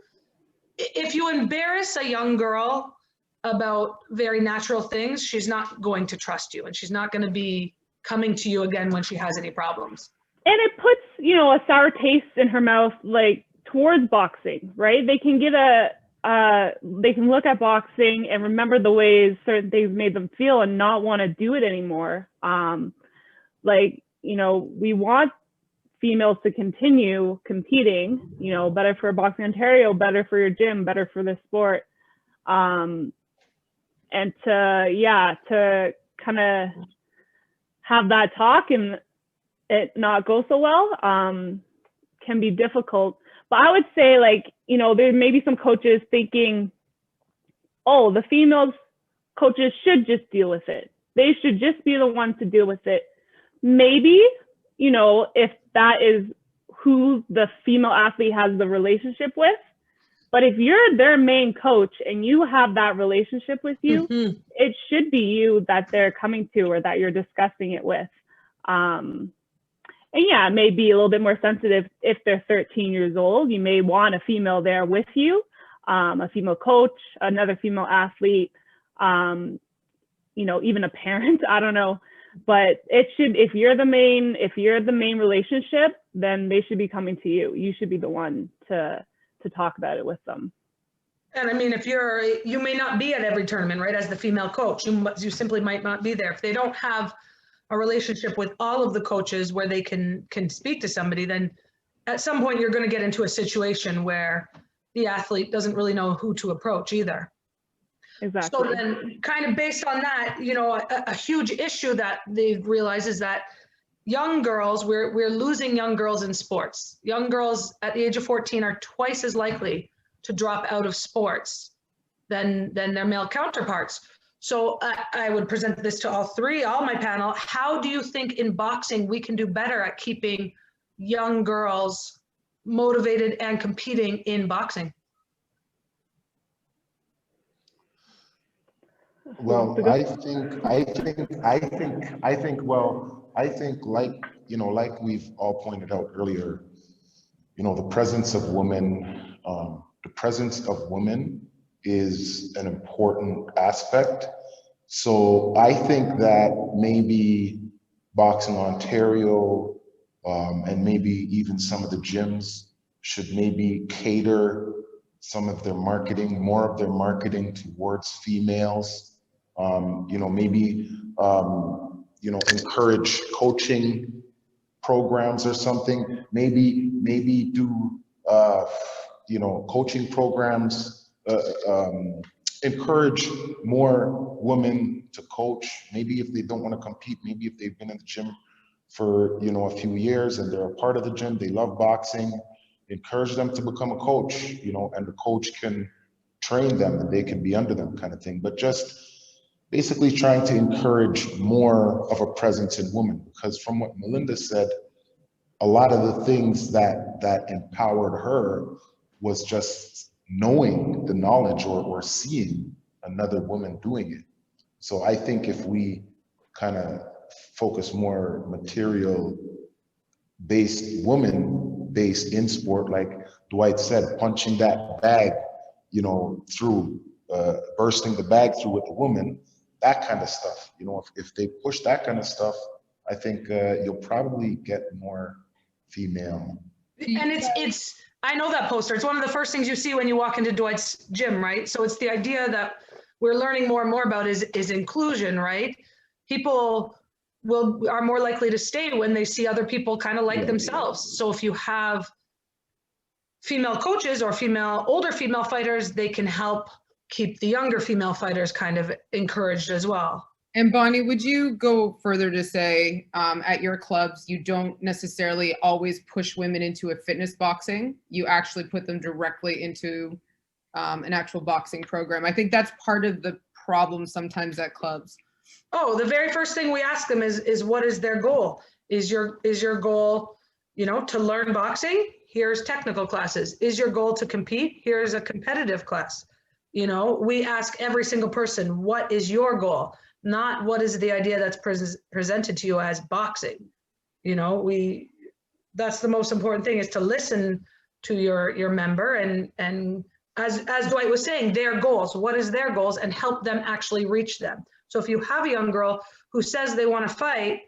embarrass a young girl about very natural things, she's not going to trust you, and she's not going to be coming to you again when she has any problems. And it puts, you know, a sour taste in her mouth, like, towards boxing, right? They can get they can look at boxing and remember the ways certain things made them feel and not want to do it anymore. Like, you know, we want females to continue competing, you know, better for Boxing Ontario, better for your gym, better for the sport. And to kind of have that talk and it not go so well can be difficult. But I would say, like, you know, there may be some coaches thinking, oh, the females coaches should just deal with it. They should just be the ones to deal with it. Maybe, you know, if that is who the female athlete has the relationship with. But if you're their main coach and you have that relationship with you, it should be you that they're coming to or that you're discussing it with. And yeah, it may be a little bit more sensitive if they're 13 years old. You may want a female there with you, a female coach, another female athlete, you know, even a parent, I don't know. But it should, if you're the main relationship, then they should be coming to you. You should be the one to talk about it with them. And I mean, if you may not be at every tournament, right? As the female coach, you simply might not be there. If they don't have a relationship with all of the coaches where they can speak to somebody, then at some point you're going to get into a situation where the athlete doesn't really know who to approach either. Exactly. So then kind of based on that, you know, a huge issue that they've realized is that young girls, we're losing young girls in sports. Young girls at the age of 14 are twice as likely to drop out of sports than their male counterparts. So I would present this to all my panel. How do you think in boxing we can do better at keeping young girls motivated and competing in boxing? Well, I think like, you know, like we've all pointed out earlier, you know, the presence of women is an important aspect. So I think that maybe Boxing Ontario and maybe even some of the gyms should maybe cater some of their marketing, more of their marketing towards females. You know, maybe, you know, encourage coaching programs or something. Maybe do, you know, coaching programs, encourage more women to coach. Maybe if they don't want to compete, maybe if they've been in the gym for, you know, a few years and they're a part of the gym, they love boxing, encourage them to become a coach, you know, and the coach can train them and they can be under them, kind of thing. But just basically trying to encourage more of a presence in women, because from what Melinda said, a lot of the things that empowered her was just knowing the knowledge or seeing another woman doing it. So I think if we kind of focus more material based, woman based in sport, like Dwight said, punching that bag, you know, through, bursting the bag through with the woman, that kind of stuff, you know, if they push that kind of stuff, I think you'll probably get more female. And it's I know that poster. It's one of the first things you see when you walk into Dwight's gym, right? So it's the idea that we're learning more and more about is inclusion, right? People are more likely to stay when they see other people kind of like themselves. So if you have female coaches or older female fighters, they can help keep the younger female fighters kind of encouraged as well. And Bonnie, would you go further to say at your clubs, you don't necessarily always push women into a fitness boxing, you actually put them directly into an actual boxing program? I think that's part of the problem sometimes at clubs. Oh, the very first thing we ask them is what is their goal? Is your goal, you know, to learn boxing? Here's technical classes. Is your goal to compete? Here's a competitive class. You know, we ask every single person, what is your goal? Not what is the idea that's presented to you as boxing. You know, that's the most important thing, is to listen to your member and as Dwight was saying, their goals, what is their goals, and help them actually reach them. So if you have a young girl who says they want to fight,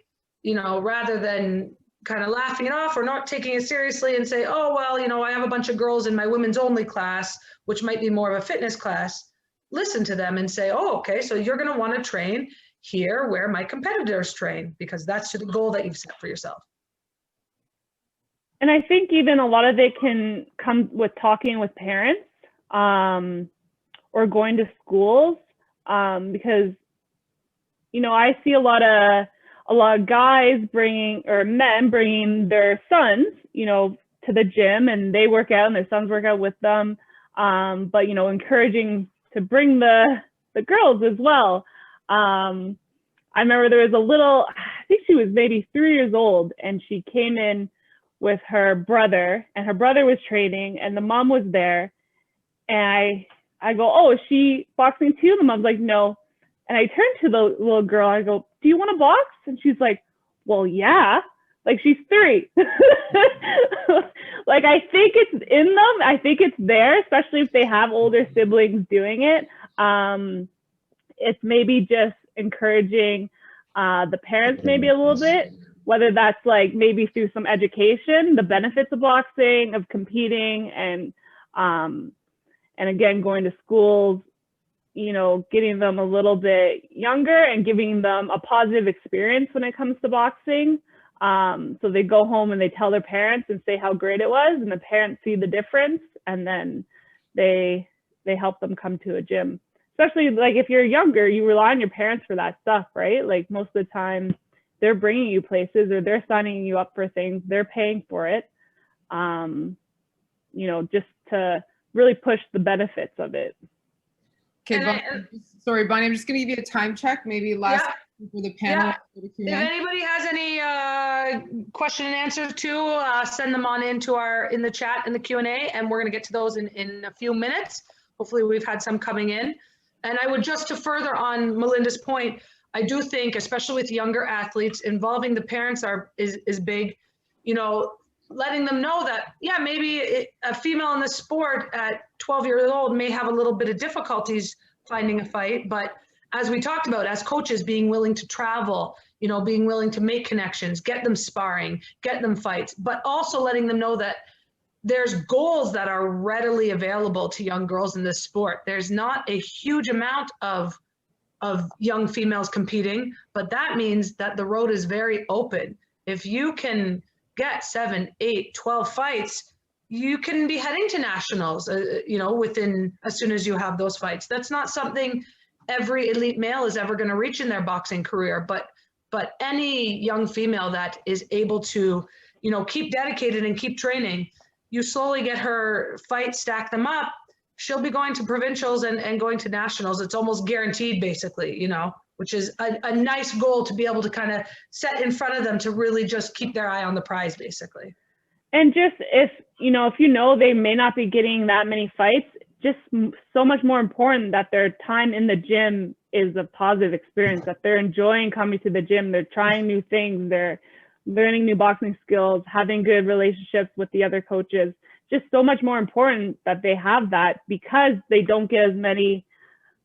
you know, rather than kind of laughing it off or not taking it seriously and say, oh, well, you know, I have a bunch of girls in my women's only class, which might be more of a fitness class, listen to them and say, oh, okay, so you're going to want to train here where my competitors train, because that's the goal that you've set for yourself. And I think even a lot of it can come with talking with parents or going to schools, because, you know, I see a lot of guys men bringing their sons, you know, to the gym, and they work out and their sons work out with them. But, you know, encouraging to bring the girls as well. I remember there was I think she was maybe 3 years old, and she came in with her brother, and her brother was training and the mom was there. And I go, oh, is she boxing too? And the mom's like, no. And I turned to the little girl, I go, do you want to box? And she's like, well, yeah. Like, she's 3. Like, I think it's in them. I think it's there, especially if they have older siblings doing it. It's maybe just encouraging the parents maybe a little bit, whether that's like maybe through some education, the benefits of boxing, of competing, and again, going to schools, you know, getting them a little bit younger and giving them a positive experience when it comes to boxing. So they go home and they tell their parents and say how great it was, and the parents see the difference, and then they help them come to a gym. Especially like if you're younger, you rely on your parents for that stuff, right? Like most of the time they're bringing you places, or they're signing you up for things, they're paying for it, you know, just to really push the benefits of it. Okay, sorry, Bonnie, I'm just going to give you a time check, maybe last for the panel. Yeah. If anybody has any question and answers too, send them on in the chat in the Q&A, and we're going to get to those in a few minutes. Hopefully we've had some coming in. And I would, just to further on Melinda's point, I do think, especially with younger athletes, involving the parents is big. You know, letting them know that, yeah, maybe a female in the sport at 12 years old may have a little bit of difficulties finding a fight, but as we talked about, as coaches, being willing to travel, you know, being willing to make connections, get them sparring, get them fights, but also letting them know that there's goals that are readily available to young girls in this sport. There's not a huge amount of young females competing, but that means that the road is very open. If you can get 7, 8, 12 fights, you can be heading to nationals, you know, as soon as you have those fights. That's not something every elite male is ever going to reach in their boxing career, but any young female that is able to, you know, keep dedicated and keep training, you slowly get her fights, stack them up, she'll be going to provincials and going to nationals. It's almost guaranteed, basically, you know, which is a nice goal to be able to kind of set in front of them, to really just keep their eye on the prize, basically. And just if you know they may not be getting that many fights, just so much more important that their time in the gym is a positive experience, that they're enjoying coming to the gym, they're trying new things, they're learning new boxing skills, having good relationships with the other coaches. Just so much more important that they have that, because they don't get as many,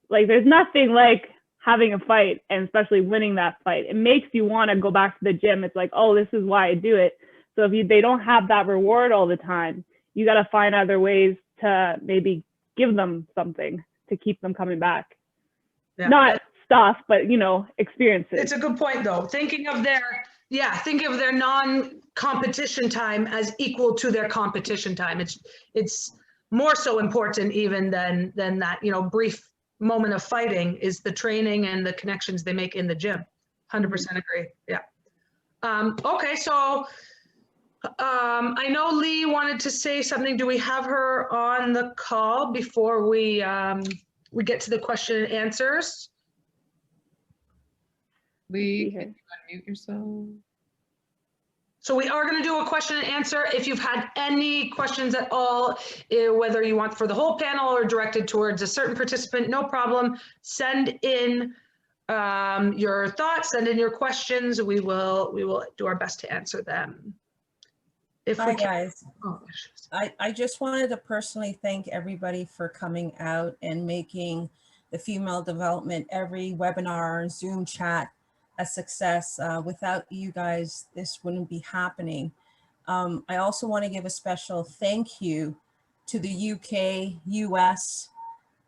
like, there's nothing like having a fight, and especially winning that fight. It makes you want to go back to the gym. It's like, oh, this is why I do it. So if they don't have that reward all the time, you got to find other ways to maybe give them something to keep them coming back. Yeah. Not stuff, but, you know, experiences. It's a good point, though. Thinking of their non-competition time as equal to their competition time. It's more so important even than that, you know, brief moment of fighting is the training and the connections they make in the gym. 100% agree. Yeah. Okay, so I know Lee wanted to say something. Do we have her on the call before we get to the question and answers? Lee, can you unmute yourself? So we are going to do a question and answer. If you've had any questions at all, whether you want for the whole panel or directed towards a certain participant, no problem. Send in your thoughts, send in your questions. We will do our best to answer them. Hi guys. Oh, I just wanted to personally thank everybody for coming out and making the female development every webinar, Zoom chat a success. Without you guys, this wouldn't be happening. I also want to give a special thank you to the UK, US,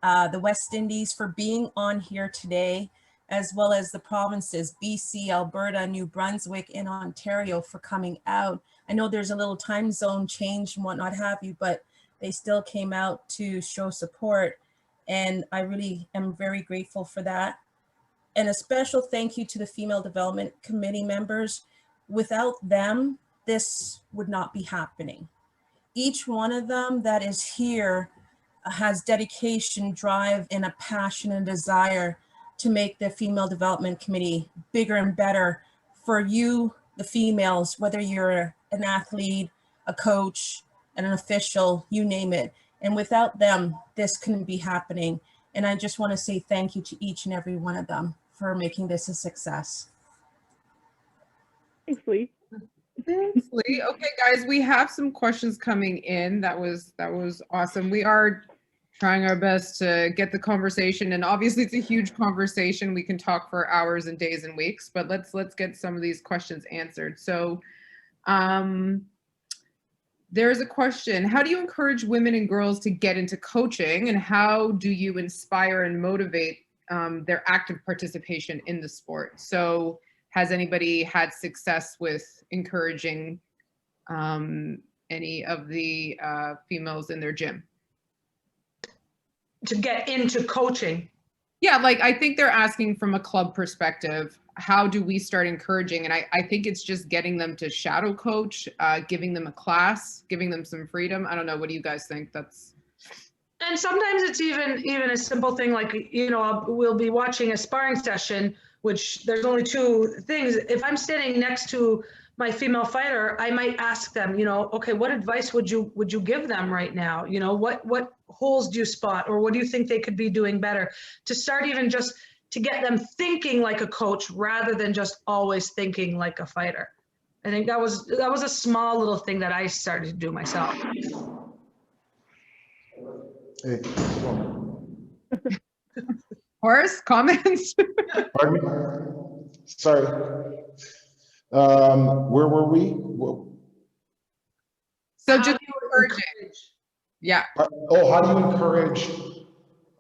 the West Indies for being on here today, as well as the provinces, BC, Alberta, New Brunswick, and Ontario for coming out. I know there's a little time zone change and whatnot have you, but they still came out to show support. And I really am very grateful for that. And a special thank you to the Female Development Committee members. Without them, this would not be happening. Each one of them that is here has dedication, drive, and a passion and desire to make the Female Development Committee bigger and better for you, the females, whether you're an athlete, a coach, and an official, you name it. And without them, this couldn't be happening. And I just want to say thank you to each and every one of them for making this a success. Thanks, Lee. Thanks, Lee. Okay, guys, we have some questions coming in. That was awesome. We are trying our best to get the conversation, and obviously it's a huge conversation. We can talk for hours and days and weeks, but let's get some of these questions answered. So there's a question: how do you encourage women and girls to get into coaching, and how do you inspire and motivate their active participation in the sport? So has anybody had success with encouraging any of the females in their gym to get into coaching? Yeah, like I think they're asking from a club perspective, how do we start encouraging? And I think it's just getting them to shadow coach, giving them a class, giving them some freedom. I don't know. What do you guys think? And sometimes it's even a simple thing like, you know, we'll be watching a sparring session, which there's only two things. If I'm sitting next to my female fighter, I might ask them, you know, okay, what advice would you give them right now? You know, what holes do you spot, or what do you think they could be doing better? To start even just to get them thinking like a coach rather than just always thinking like a fighter. I think that was a small little thing that I started to do myself. Hey, Horace, comments? pardon me? Sorry. Where were we? So just encouraging. Yeah. Oh, how do you encourage?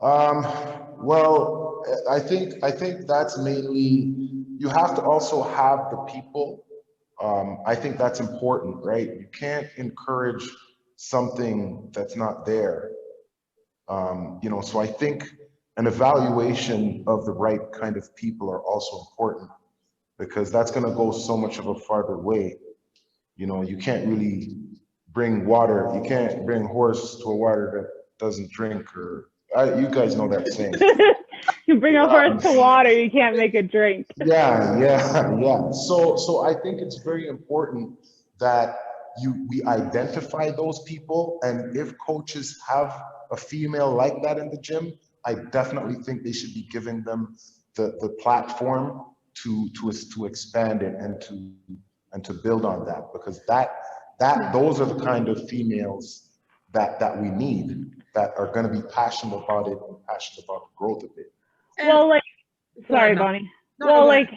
Well, I think that's mainly, you have to also have the people. I think that's important, right? You can't encourage something that's not there. You know, so I think an evaluation of the right kind of people are also important, because that's going to go so much of a farther way. You know, you can't really bring water. You can't bring horse to a water that doesn't drink, or you guys know that saying. You bring a horse to water, you can't make it drink. Yeah. So I think it's very important that we identify those people, and if coaches have a female like that in the gym, I definitely think they should be giving them the platform to expand it and to build on that, because those are the kind of females that we need, that are going to be passionate about it and passionate about the growth of it. Well, like, sorry, Bonnie. Well, like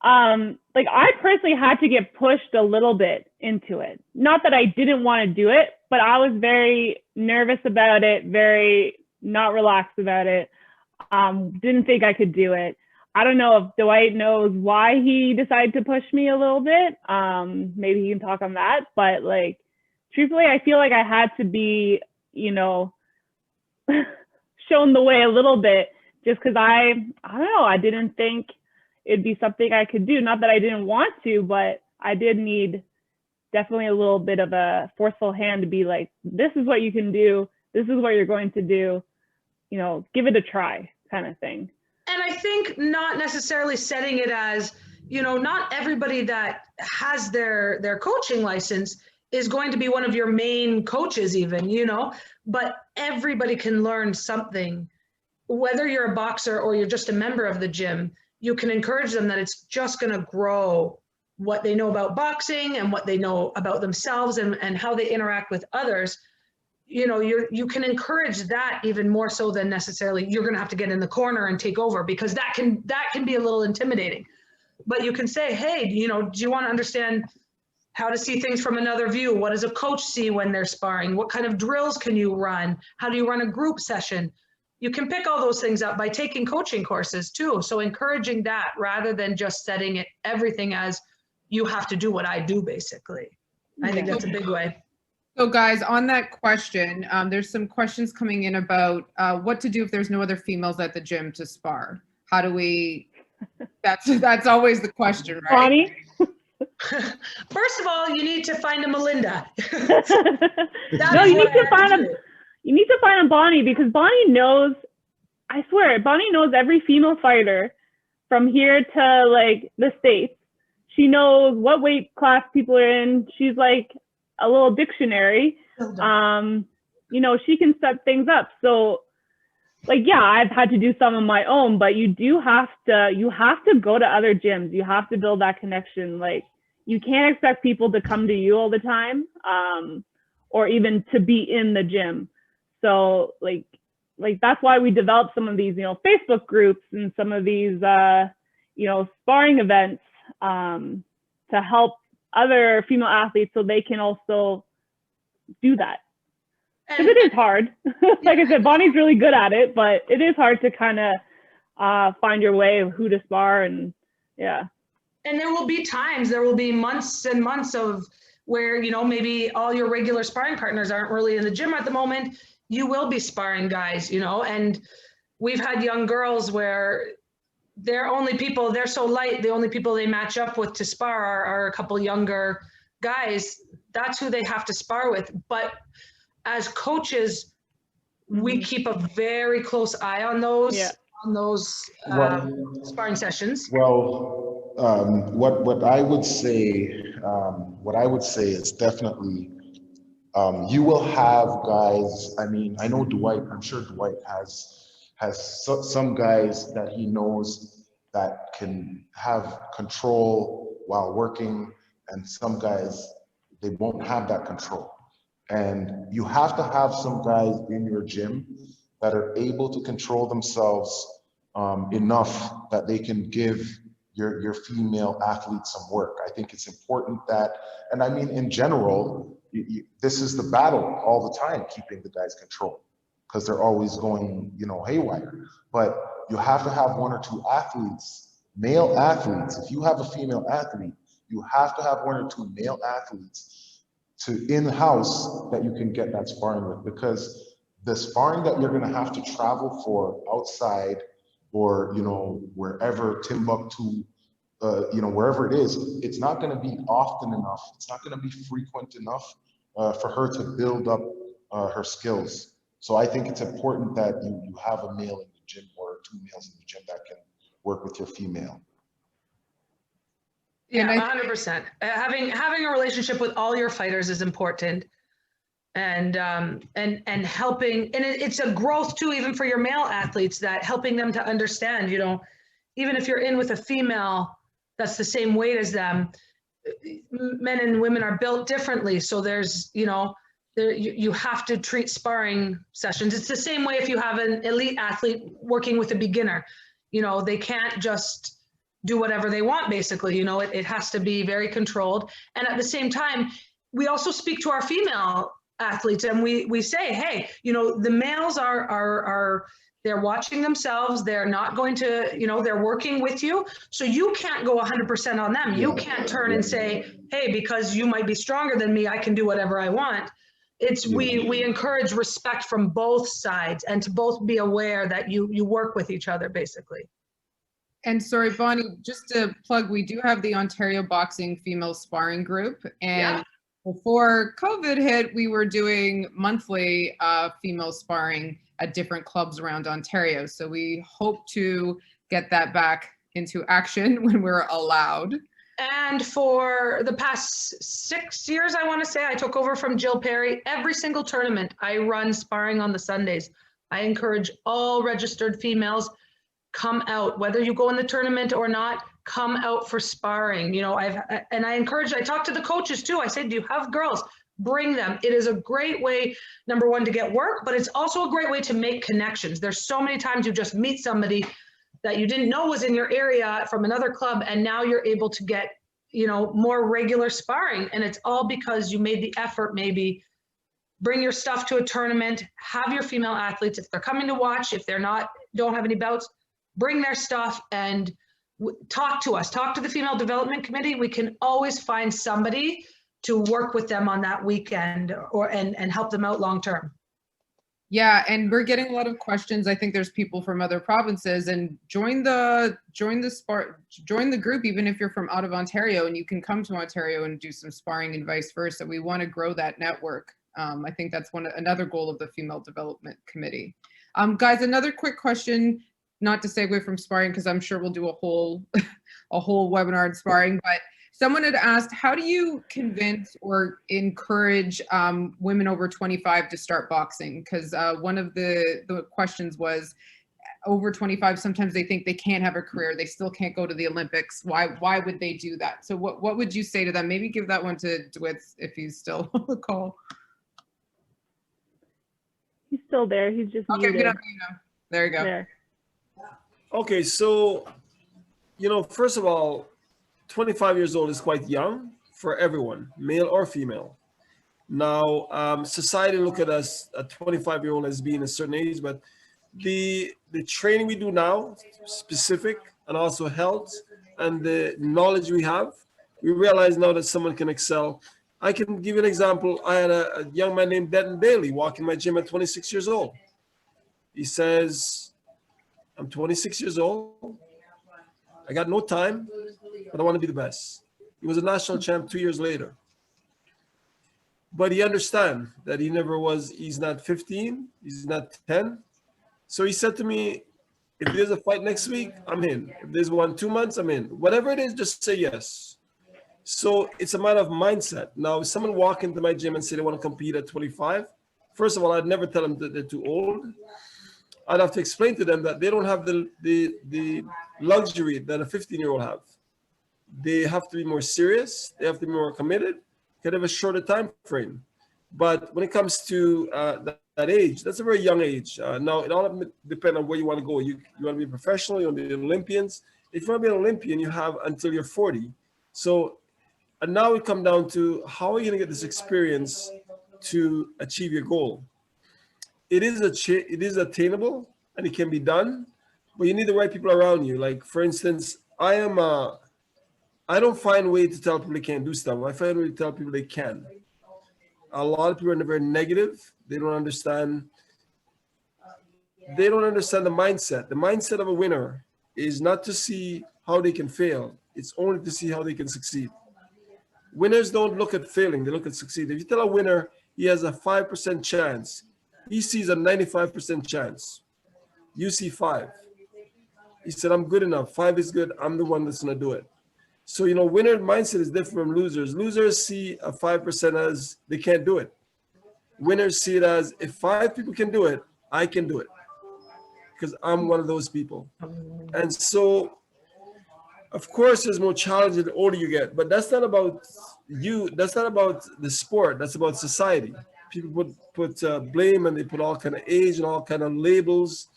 I personally had to get pushed a little bit into it. Not that I didn't want to do it, but I was very nervous about it, very not relaxed about it. Didn't think I could do it. I don't know if Dwight knows why he decided to push me a little bit. Maybe he can talk on that. But like, truthfully, I feel like I had to be, you know, shown the way a little bit, just because I don't know, I didn't think it'd be something I could do. Not that I didn't want to, but I did need definitely a little bit of a forceful hand to be like, this is what you can do. This is what you're going to do. You know, give it a try kind of thing. And I think not necessarily setting it as, you know, not everybody that has their coaching license is going to be one of your main coaches even, you know, but everybody can learn something. Whether you're a boxer or you're just a member of the gym, you can encourage them that it's just going to grow what they know about boxing and what they know about themselves and how they interact with others. You know, you can encourage that even more so than necessarily you're going to have to get in the corner and take over, because that can be a little intimidating. But you can say, hey, you know, do you want to understand how to see things from another view? What does a coach see when they're sparring? What kind of drills can you run? How do you run a group session? You can pick all those things up by taking coaching courses too. So encouraging that rather than just setting it everything as you have to do what I do, basically. I think that's a big way. So guys, on that question, there's some questions coming in about what to do if there's no other females at the gym to spar. How do we, that's always the question, right? Bonnie? First of all, you need to find a Melinda. No, you need to find a Bonnie, because Bonnie knows, I swear, Bonnie knows every female fighter from here to like the States. She knows what weight class people are in. She's like a little dictionary. You know, she can set things up. So like, yeah, I've had to do some of my own, but you have to go to other gyms. You have to build that connection. Like, you can't expect people to come to you all the time, or even to be in the gym. So like that's why we developed some of these, you know, Facebook groups and some of these, you know, sparring events, to help other female athletes so they can also do that. Because it is hard. Like I said, Bonnie's really good at it, but it is hard to kind of find your way of who to spar, and yeah. And there will be months and months of where, you know, maybe all your regular sparring partners aren't really in the gym at the moment. You will be sparring guys, you know, and we've had young girls where they're so light, the only people they match up with to spar are a couple younger guys. That's who they have to spar with. But as coaches, we keep a very close eye on those, sparring sessions. Well, what I would say is definitely, you will have guys. I mean, I know Dwight. I'm sure Dwight has some guys that he knows that can have control while working, and some guys, they won't have that control. And you have to have some guys in your gym that are able to control themselves enough that they can give your female athletes some work. I think it's important that, and I mean, in general, this is the battle all the time, keeping the guys controlled, because they're always going, you know, haywire. But you have to have one or two athletes, male athletes. If you have a female athlete, you have to have one or two male athletes to in-house that you can get that sparring with, because the sparring that you're gonna have to travel for outside, or, you know, wherever, Timbuktu, you know, wherever it is, it's not gonna be often enough. It's not gonna be frequent enough for her to build up her skills. So I think it's important that you have a male in the gym, or two males in the gym that can work with your female. Yeah, 100%. Having a relationship with all your fighters is important, and helping, and it's a growth too, even for your male athletes, that helping them to understand, you know, even if you're in with a female that's the same weight as them, men and women are built differently. So there's, you know, you have to treat sparring sessions. It's the same way if you have an elite athlete working with a beginner. You know, they can't just do whatever they want, basically. You know, it has to be very controlled. And at the same time, we also speak to our female athletes, and we say, hey, you know, the males are they're watching themselves. They're not going to, you know, they're working with you. So you can't go 100% on them. You can't turn and say, hey, because you might be stronger than me, I can do whatever I want. we encourage respect from both sides and to both be aware that you work with each other, basically. And sorry, Bonnie, just to plug, we do have the Ontario Boxing Female Sparring Group. And before COVID hit, we were doing monthly female sparring at different clubs around Ontario. So we hope to get that back into action when we're allowed. And for the past 6 years, I want to say, I took over from Jill Perry. Every single tournament, I run sparring on the Sundays. I encourage all registered females, come out, whether you go in the tournament or not, come out for sparring. You know, I talk to the coaches too. I say, do you have girls? Bring them. It is a great way, number one, to get work, but it's also a great way to make connections. There's so many times you just meet somebody that you didn't know was in your area from another club, and now you're able to get, you know, more regular sparring. And it's all because you made the effort. Maybe bring your stuff to a tournament, have your female athletes, if they're coming to watch, if they're not, don't have any bouts, bring their stuff and talk to us, talk to the Female Development Committee. We can always find somebody to work with them on that weekend and help them out long-term. Yeah, and we're getting a lot of questions. I think there's people from other provinces, and join the group, even if you're from out of Ontario, and you can come to Ontario and do some sparring and vice versa. We want to grow that network. I think that's another goal of the Female Development Committee. Guys, another quick question, not to segue from sparring, because I'm sure we'll do a whole webinar on sparring, but someone had asked, how do you convince or encourage women over 25 to start boxing? Because one of the questions was, over 25, sometimes they think they can't have a career, they still can't go to the Olympics. Why would they do that? So what would you say to them? Maybe give that one to Dewith if he's still on the call. He's still there. He's just okay. muted. There you go. There. Okay, so, you know, first of all, 25 years old is quite young for everyone, male or female. Now, society look at us, a 25-year-old as being a certain age, but the training we do now, specific and also health, and the knowledge we have, we realize now that someone can excel. I can give you an example. I had a young man named Denton Bailey walk in my gym at 26 years old. He says, I'm 26 years old. I got no time, but I want to be the best. He was a national champ 2 years later. But he understands that he's not 15, he's not 10. So he said to me, if there's a fight next week, I'm in. If there's one 2 months, I'm in. Whatever it is, just say yes. So it's a matter of mindset. Now, if someone walk into my gym and say they want to compete at 25, first of all, I'd never tell them that they're too old. I'd have to explain to them that they don't have the luxury that a 15-year-old have. They have to be more serious. They have to be more committed. They have a shorter time frame. But when it comes to that age, that's a very young age. Now, it all depends on where you want to go. You want to be a professional, you want to be Olympians. If you want to be an Olympian, you have until you're 40. So, and now we come down to how are you going to get this experience to achieve your goal? It is attainable and it can be done, but you need the right people around you. Like, for instance, I don't find a way to tell people they can't do stuff. I find a way to tell people they can. A lot of people are very negative. They don't understand the mindset. The mindset of a winner is not to see how they can fail. It's only to see how they can succeed. Winners don't look at failing, they look at succeeding. If you tell a winner he has a 5% chance, he sees a 95% chance. You see 5. He said, I'm good enough. 5 is good. I'm the one that's going to do it. So, you know, winner mindset is different from losers. Losers see a 5% as they can't do it. Winners see it as, if 5 people can do it, I can do it. Because I'm one of those people. And so, of course, there's more challenges the older you get. But that's not about you. That's not about the sport. That's about society. People put blame, and they put all kind of age and all kind of labels.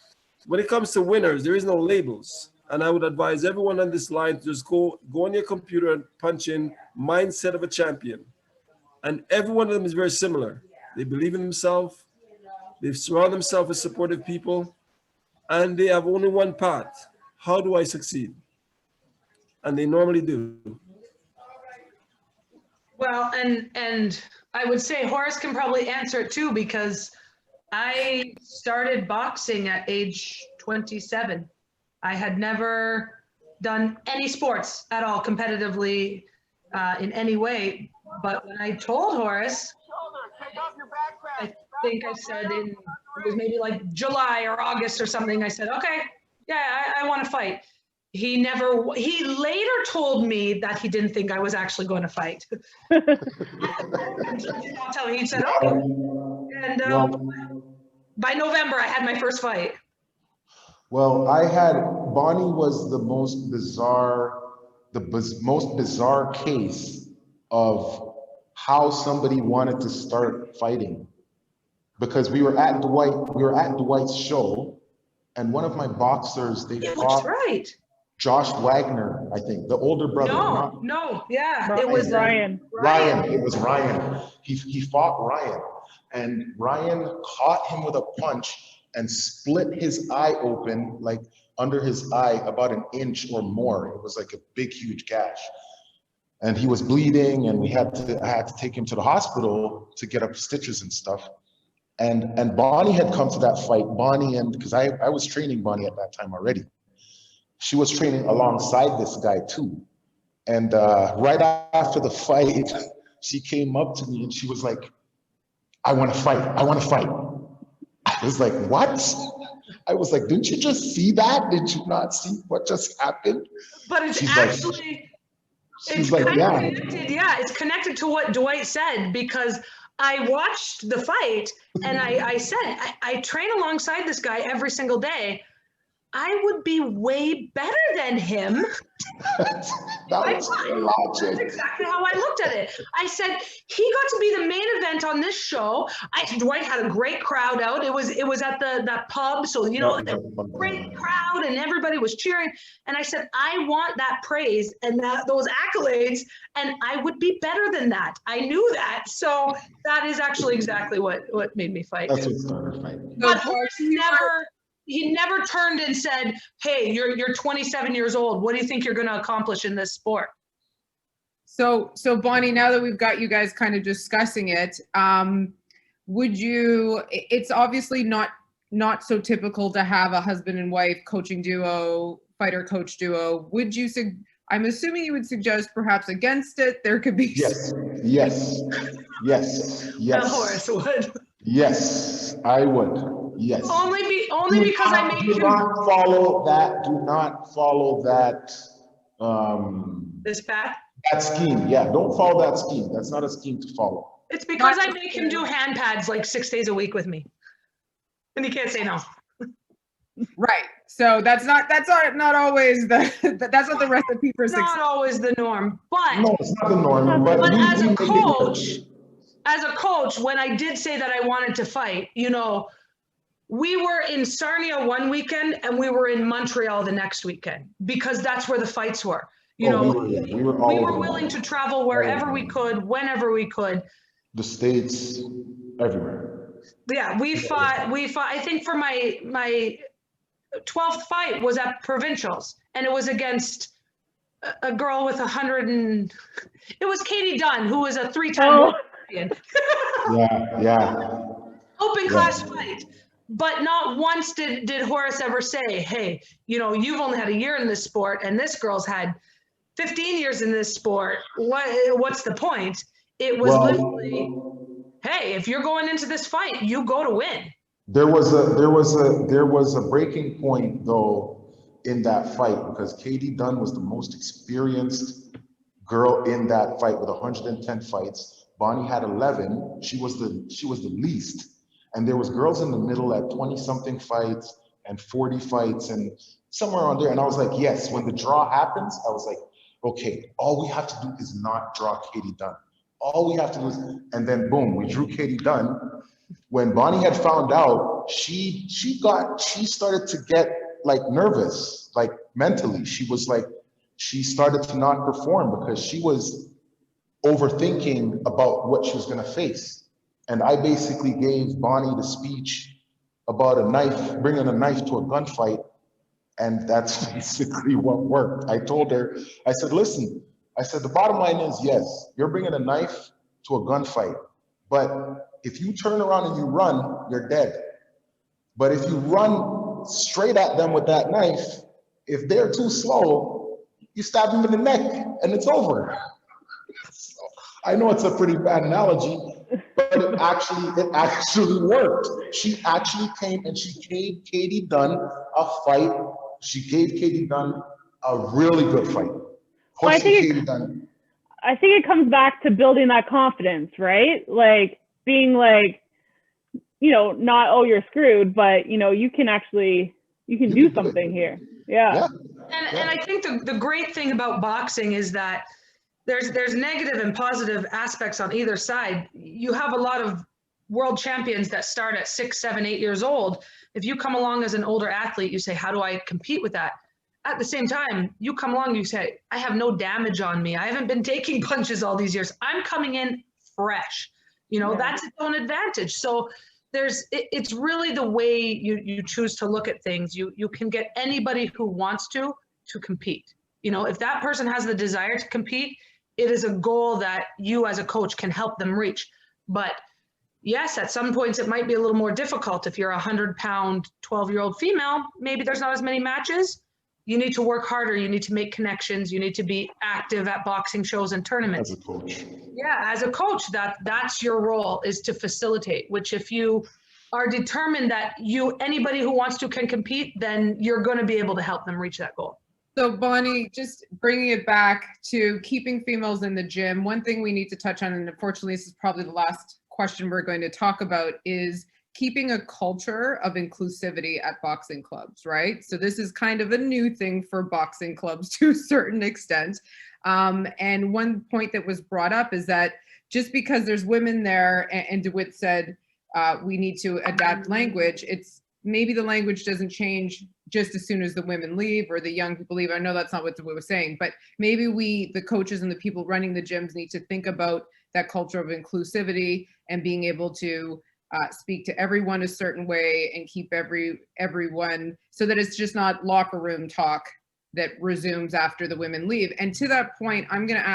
When it comes to winners, there is no labels. And I would advise everyone on this line to just go on your computer and punch in mindset of a champion. And every one of them is very similar. They believe in themselves. They surround themselves with supportive people. And they have only one path. How do I succeed? And they normally do. Well, and I would say Horace can probably answer it too, because I started boxing at age 27. I had never done any sports at all competitively in any way. But when I told Horace, I think I said it was maybe like July or August or something, I said, okay, yeah, I want to fight. He later told me that he didn't think I was actually going to fight. I'll tell you, he said, okay. And by November, I had my first fight. Well, Bonnie was the most bizarre case of how somebody wanted to start fighting. Because we were at Dwight's show, and one of my boxers, they fought Josh Wagner, I think, the older brother. It was Ryan. It was Ryan. He fought Ryan, and Ryan caught him with a punch and split his eye open, like under his eye, about an inch or more. It was like a big, huge gash. And he was bleeding, and I had to take him to the hospital to get up stitches and stuff. And Bonnie had come to that fight. Bonnie, because I was training Bonnie at that time already. She was training alongside this guy too. And right after the fight, she came up to me and she was like, I want to fight. I want to fight. I was like, what? I was like, didn't you just see that? Did you not see what just happened? But it's connected. Yeah, it's connected to what Dwight said, because I watched the fight and I said, I train alongside this guy every single day. I would be way better than him. That's exactly how I looked at it. I said, he got to be the main event on this show. Dwight had a great crowd out. It was at that pub, so great crowd and everybody was cheering. And I said, I want that praise and those accolades, and I would be better than that. I knew that. So that is actually exactly what made me fight. That's what started fighting. But Horace he never turned and said, hey, you're 27 years old. What do you think you're going to accomplish in this sport? So Bonnie, now that we've got you guys kind of discussing it, it's obviously not so typical to have a husband and wife coaching duo, fighter coach duo. I'm assuming you would suggest perhaps against it. There could be. Yes. Horace would. Yes, I would. Yes. Only because I made him. Do not follow that. This path. That scheme. Yeah, don't follow that scheme. That's not a scheme to follow. It's because I make him do hand pads like 6 days a week with me, and he can't say no. Right. So that's not always that's not the recipe for success. Not always the norm, but no, it's not the norm. But as a coach, when I did say that I wanted to fight, we were in Sarnia one weekend and we were in Montreal the next weekend, because that's where the fights were. We were willing to travel wherever we could, whenever we could. The States, everywhere. Yeah, we fought. I think for my 12th fight was at provincials, and it was against a girl with it was Katie Dunn, who was a 3-time champion. Yeah. Open class fight. But not once did Horace ever say, hey, you've only had a year in this sport and this girl's had 15 years in this sport. What's the point? It was literally, hey, if you're going into this fight, you go to win. There was a breaking point though in that fight, because Katie Dunn was the most experienced girl in that fight with 110 fights. Bonnie had 11. She was the least. And there was girls in the middle at 20-something fights and 40 fights and somewhere on there. And I was like, yes, when the draw happens, I was like, okay, all we have to do is not draw Katie Dunn. All we have to do is, and then boom, we drew Katie Dunn. When Bonnie had found out, she started to get like nervous, like mentally. She started to not perform because she was overthinking about what she was gonna face. And I basically gave Bonnie the speech about bringing a knife to a gunfight. And that's basically what worked. I told her, I said, listen, the bottom line is, yes, you're bringing a knife to a gunfight. But if you turn around and you run, you're dead. But if you run straight at them with that knife, if they're too slow, you stab them in the neck and it's over. So, I know it's a pretty bad analogy, but it actually worked. She actually came and she gave Katie Dunn a fight. She gave Katie Dunn a really good fight. Well, I think it comes back to building that confidence, right? Like being like, you know, not, oh, you're screwed, but you know, you can do something here. Yeah. And I think the great thing about boxing is that there's negative and positive aspects on either side. You have a lot of world champions that start at 6, 7, 8 years old. If you come along as an older athlete, you say, how do I compete with that? At the same time, you come along, you say, I have no damage on me. I haven't been taking punches all these years. I'm coming in fresh. You know, that's its own advantage. So it's really the way you choose to look at things. You can get anybody who wants to compete. You know, if that person has the desire to compete, it is a goal that you as a coach can help them reach. But yes, at some points it might be a little more difficult. If you're a 100-pound, 12-year-old female, maybe there's not as many matches. You need to work harder. You need to make connections. You need to be active at boxing shows and tournaments. As a coach. Yeah, as a coach, that's your role, is to facilitate, which if you are determined that anybody who wants to can compete, then you're going to be able to help them reach that goal. So Bonnie, just bringing it back to keeping females in the gym, one thing we need to touch on, and unfortunately this is probably the last question we're going to talk about, is keeping a culture of inclusivity at boxing clubs, right? So this is kind of a new thing for boxing clubs to a certain extent. And one point that was brought up is that just because there's women there, and Dewith said we need to adapt language, it's maybe the language doesn't change just as soon as the women leave or the young people leave. I know that's not what Dewith was saying, but maybe we, the coaches and the people running the gyms, need to think about that culture of inclusivity and being able to speak to everyone a certain way and keep everyone, so that it's just not locker room talk that resumes after the women leave. And to that point, I'm going to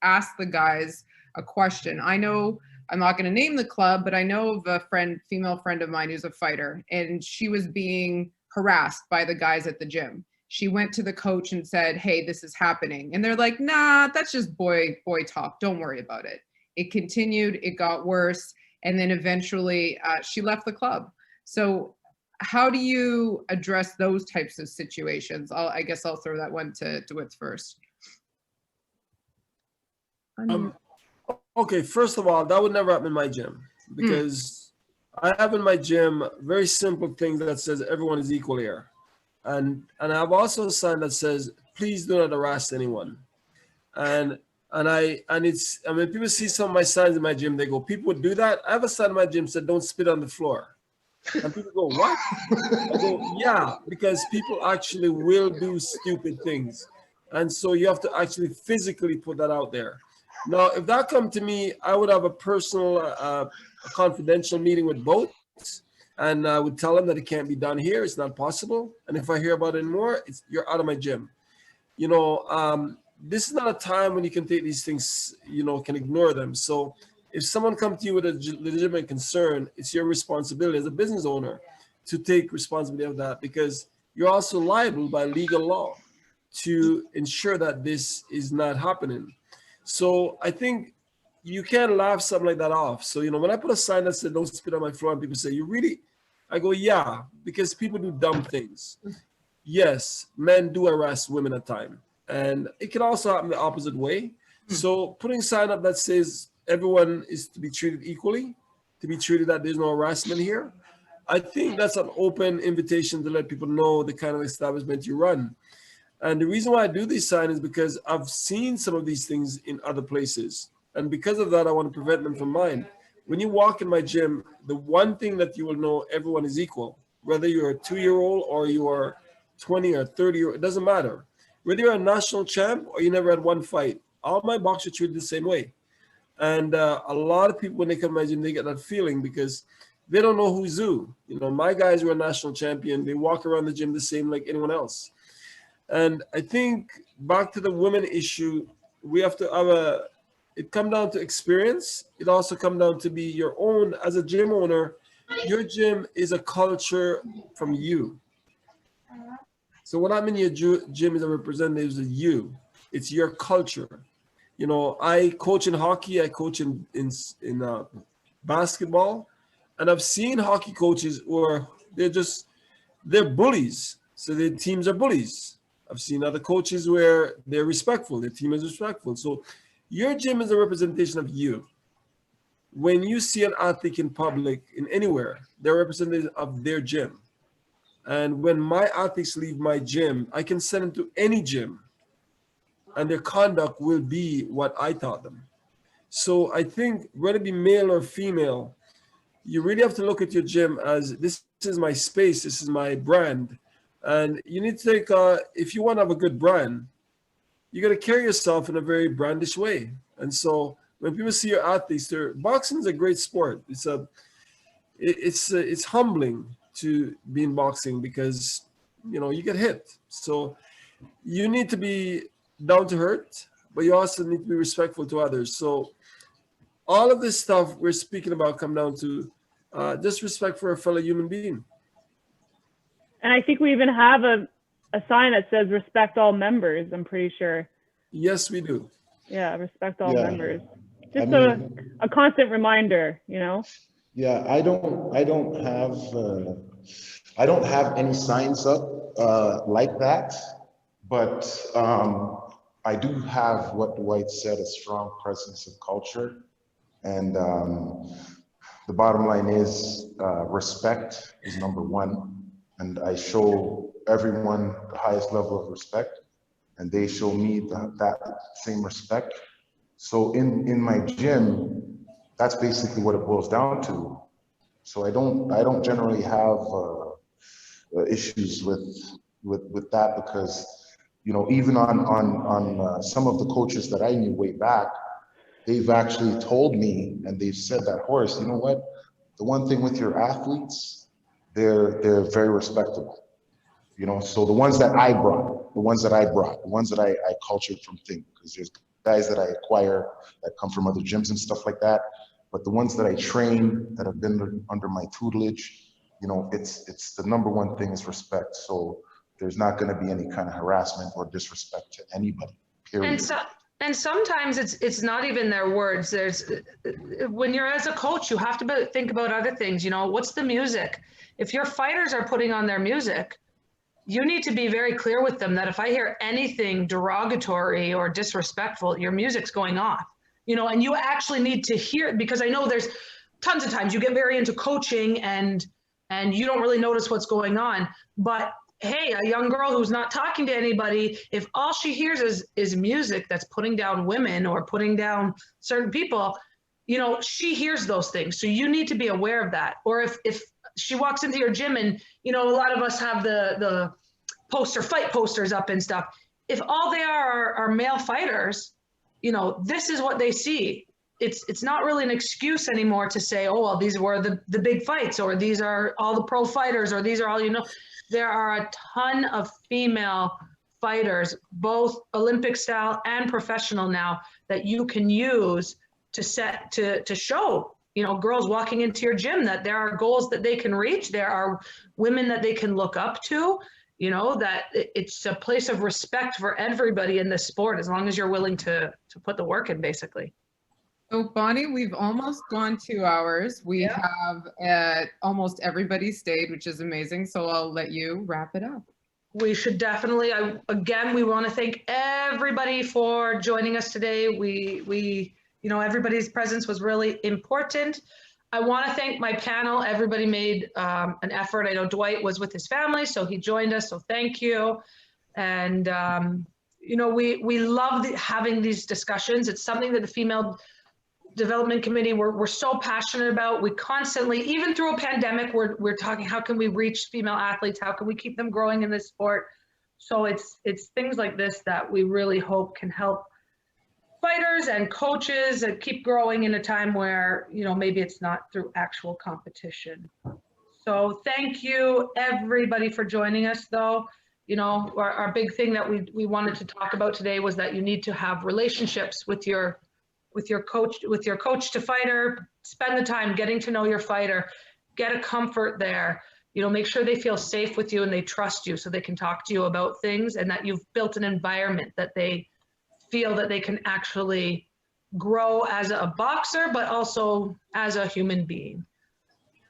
ask the guys a question. I know I'm not going to name the club, but I know of a female friend of mine who's a fighter, and she was being harassed by the guys at the gym. She went to the coach and said, hey, this is happening. And they're like, nah, that's just boy talk. Don't worry about it. It continued, it got worse. And then eventually she left the club. So how do you address those types of situations? I guess I'll throw that one to Dewith first. Okay, first of all, that would never happen in my gym, because I have in my gym very simple things that says everyone is equal here. And I have also a sign that says, please do not harass anyone. And when people see some of my signs in my gym, they go, people would do that? I have a sign in my gym that said, don't spit on the floor. And people go, what? I go, yeah, because people actually will do stupid things. And so you have to actually physically put that out there. Now, if that come to me, I would have a personal, a confidential meeting with both. And I would tell them that it can't be done here. It's not possible. And if I hear about it more, you're out of my gym. You know, this is not a time when you can take these things, you know, can ignore them. So if someone comes to you with a legitimate concern, it's your responsibility as a business owner to take responsibility of that, because you're also liable by legal law to ensure that this is not happening. So I think you can't laugh something like that off. So, you know, when I put a sign that said, don't spit on my floor, and people say, you really, I go, yeah, because people do dumb things. Yes, men do harass women at times. And it can also happen the opposite way. So putting a sign up that says everyone is to be treated equally, to be treated that there's no harassment here, I think that's an open invitation to let people know the kind of establishment you run. And the reason why I do these signs is because I've seen some of these things in other places. And because of that, I want to prevent them from mine. When you walk in my gym, the one thing that you will know, everyone is equal. Whether you're a 2-year-old or you are 20 or 30, it doesn't matter. Whether you're a national champ or you never had one fight, all my boxers are treated the same way. And a lot of people, when they come to my gym, they get that feeling because they don't know who's who. You know, my guys were a national champion. They walk around the gym the same like anyone else. And I think back to the women issue, we have to have it comes down to experience. It also comes down to be your own, as a gym owner, your gym is a culture from you. So what I mean, your gym is a representative of you. It's your culture. You know, I coach in hockey, I coach in basketball, and I've seen hockey coaches who are, they're bullies. So their teams are bullies. I've seen other coaches where they're respectful, their team is respectful. So your gym is a representation of you. When you see an athlete in public, in anywhere, they're representative of their gym. And when my athletes leave my gym, I can send them to any gym, and their conduct will be what I taught them. So I think whether it be male or female, you really have to look at your gym as, this is my space, this is my brand. And you need to take, if you want to have a good brand, you got to carry yourself in a very brandish way. And so when people see your athletes, boxing is a great sport. It's humbling to be in boxing because, you know, you get hit. So you need to be down to earth, but you also need to be respectful to others. So all of this stuff we're speaking about come down to just respect for a fellow human being. And I think we even have a sign that says respect all members, I'm pretty sure. Yes, we do. Yeah, respect all Yeah. members. Just I mean, a constant reminder, you know? yeah, I don't have any signs up like that, but I do have what Dwight said, a strong presence of culture. And the bottom line is respect is number one. And I show everyone the highest level of respect, and they show me that same respect. So in my gym, that's basically what it boils down to. So I don't generally have issues with that, because, you know, even on some of the coaches that I knew way back, they've actually told me, and they've said that, Horace, you know what? The one thing with your athletes, they're very respectable. You know, so the ones that I brought, the ones that I cultured from things, because there's guys that I acquire that come from other gyms and stuff like that. But the ones that I train, that have been under my tutelage, you know, it's the number one thing is respect. So there's not going to be any kind of harassment or disrespect to anybody, period. And sometimes it's not even their words. When you're as a coach, you have to think about other things. You know, what's the music? If your fighters are putting on their music, you need to be very clear with them that if I hear anything derogatory or disrespectful, your music's going off. You know, and you actually need to hear it, because I know there's tons of times you get very into coaching and you don't really notice what's going on. But hey, a young girl who's not talking to anybody, if all she hears is music that's putting down women or putting down certain people, you know, she hears those things. So you need to be aware of that. Or if she walks into your gym and, you know, a lot of us have the fight posters up and stuff. If all they are male fighters, you know, this is what they see. It's not really an excuse anymore to say, oh, well, these were the big fights, or these are all the pro fighters, or these are all, you know. There are a ton of female fighters, both Olympic style and professional now, that you can use to show, you know, girls walking into your gym that there are goals that they can reach. There are women that they can look up to, you know, that it's a place of respect for everybody in this sport, as long as you're willing to put the work in, basically. So Bonnie, we've almost gone 2 hours. We have almost everybody stayed, which is amazing. So I'll let you wrap it up. We should definitely, again, we want to thank everybody for joining us today. We, you know, everybody's presence was really important. I want to thank my panel. Everybody made an effort. I know Dwight was with his family, so he joined us. So thank you. And, you know, we love having these discussions. It's something that the Female Development Committee, we're so passionate about. We constantly, even through a pandemic, we're talking, how can we reach female athletes? How can we keep them growing in this sport? So it's things like this that we really hope can help fighters and coaches and keep growing in a time where, you know, maybe it's not through actual competition. So thank you everybody for joining us, though. You know, our big thing that we wanted to talk about today was that you need to have relationships with your with your coach to fighter. Spend the time getting to know your fighter, get a comfort there. You know, make sure they feel safe with you and they trust you so they can talk to you about things, and that you've built an environment that they feel that they can actually grow as a boxer, but also as a human being.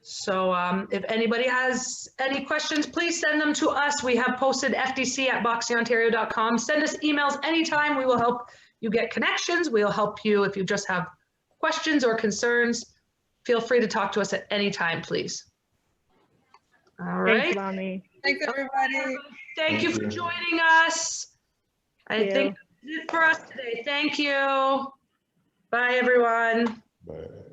So if anybody has any questions, please send them to us. We have posted fdc@boxingontario.com. Send us emails anytime. We will help you get connections. We'll help you if you just have questions or concerns. Feel free to talk to us at any time, please. All right. Thanks, Mommy. Thanks, everybody. Thank you for joining us. I think that's it for us today. Thank you. Bye, everyone. Bye.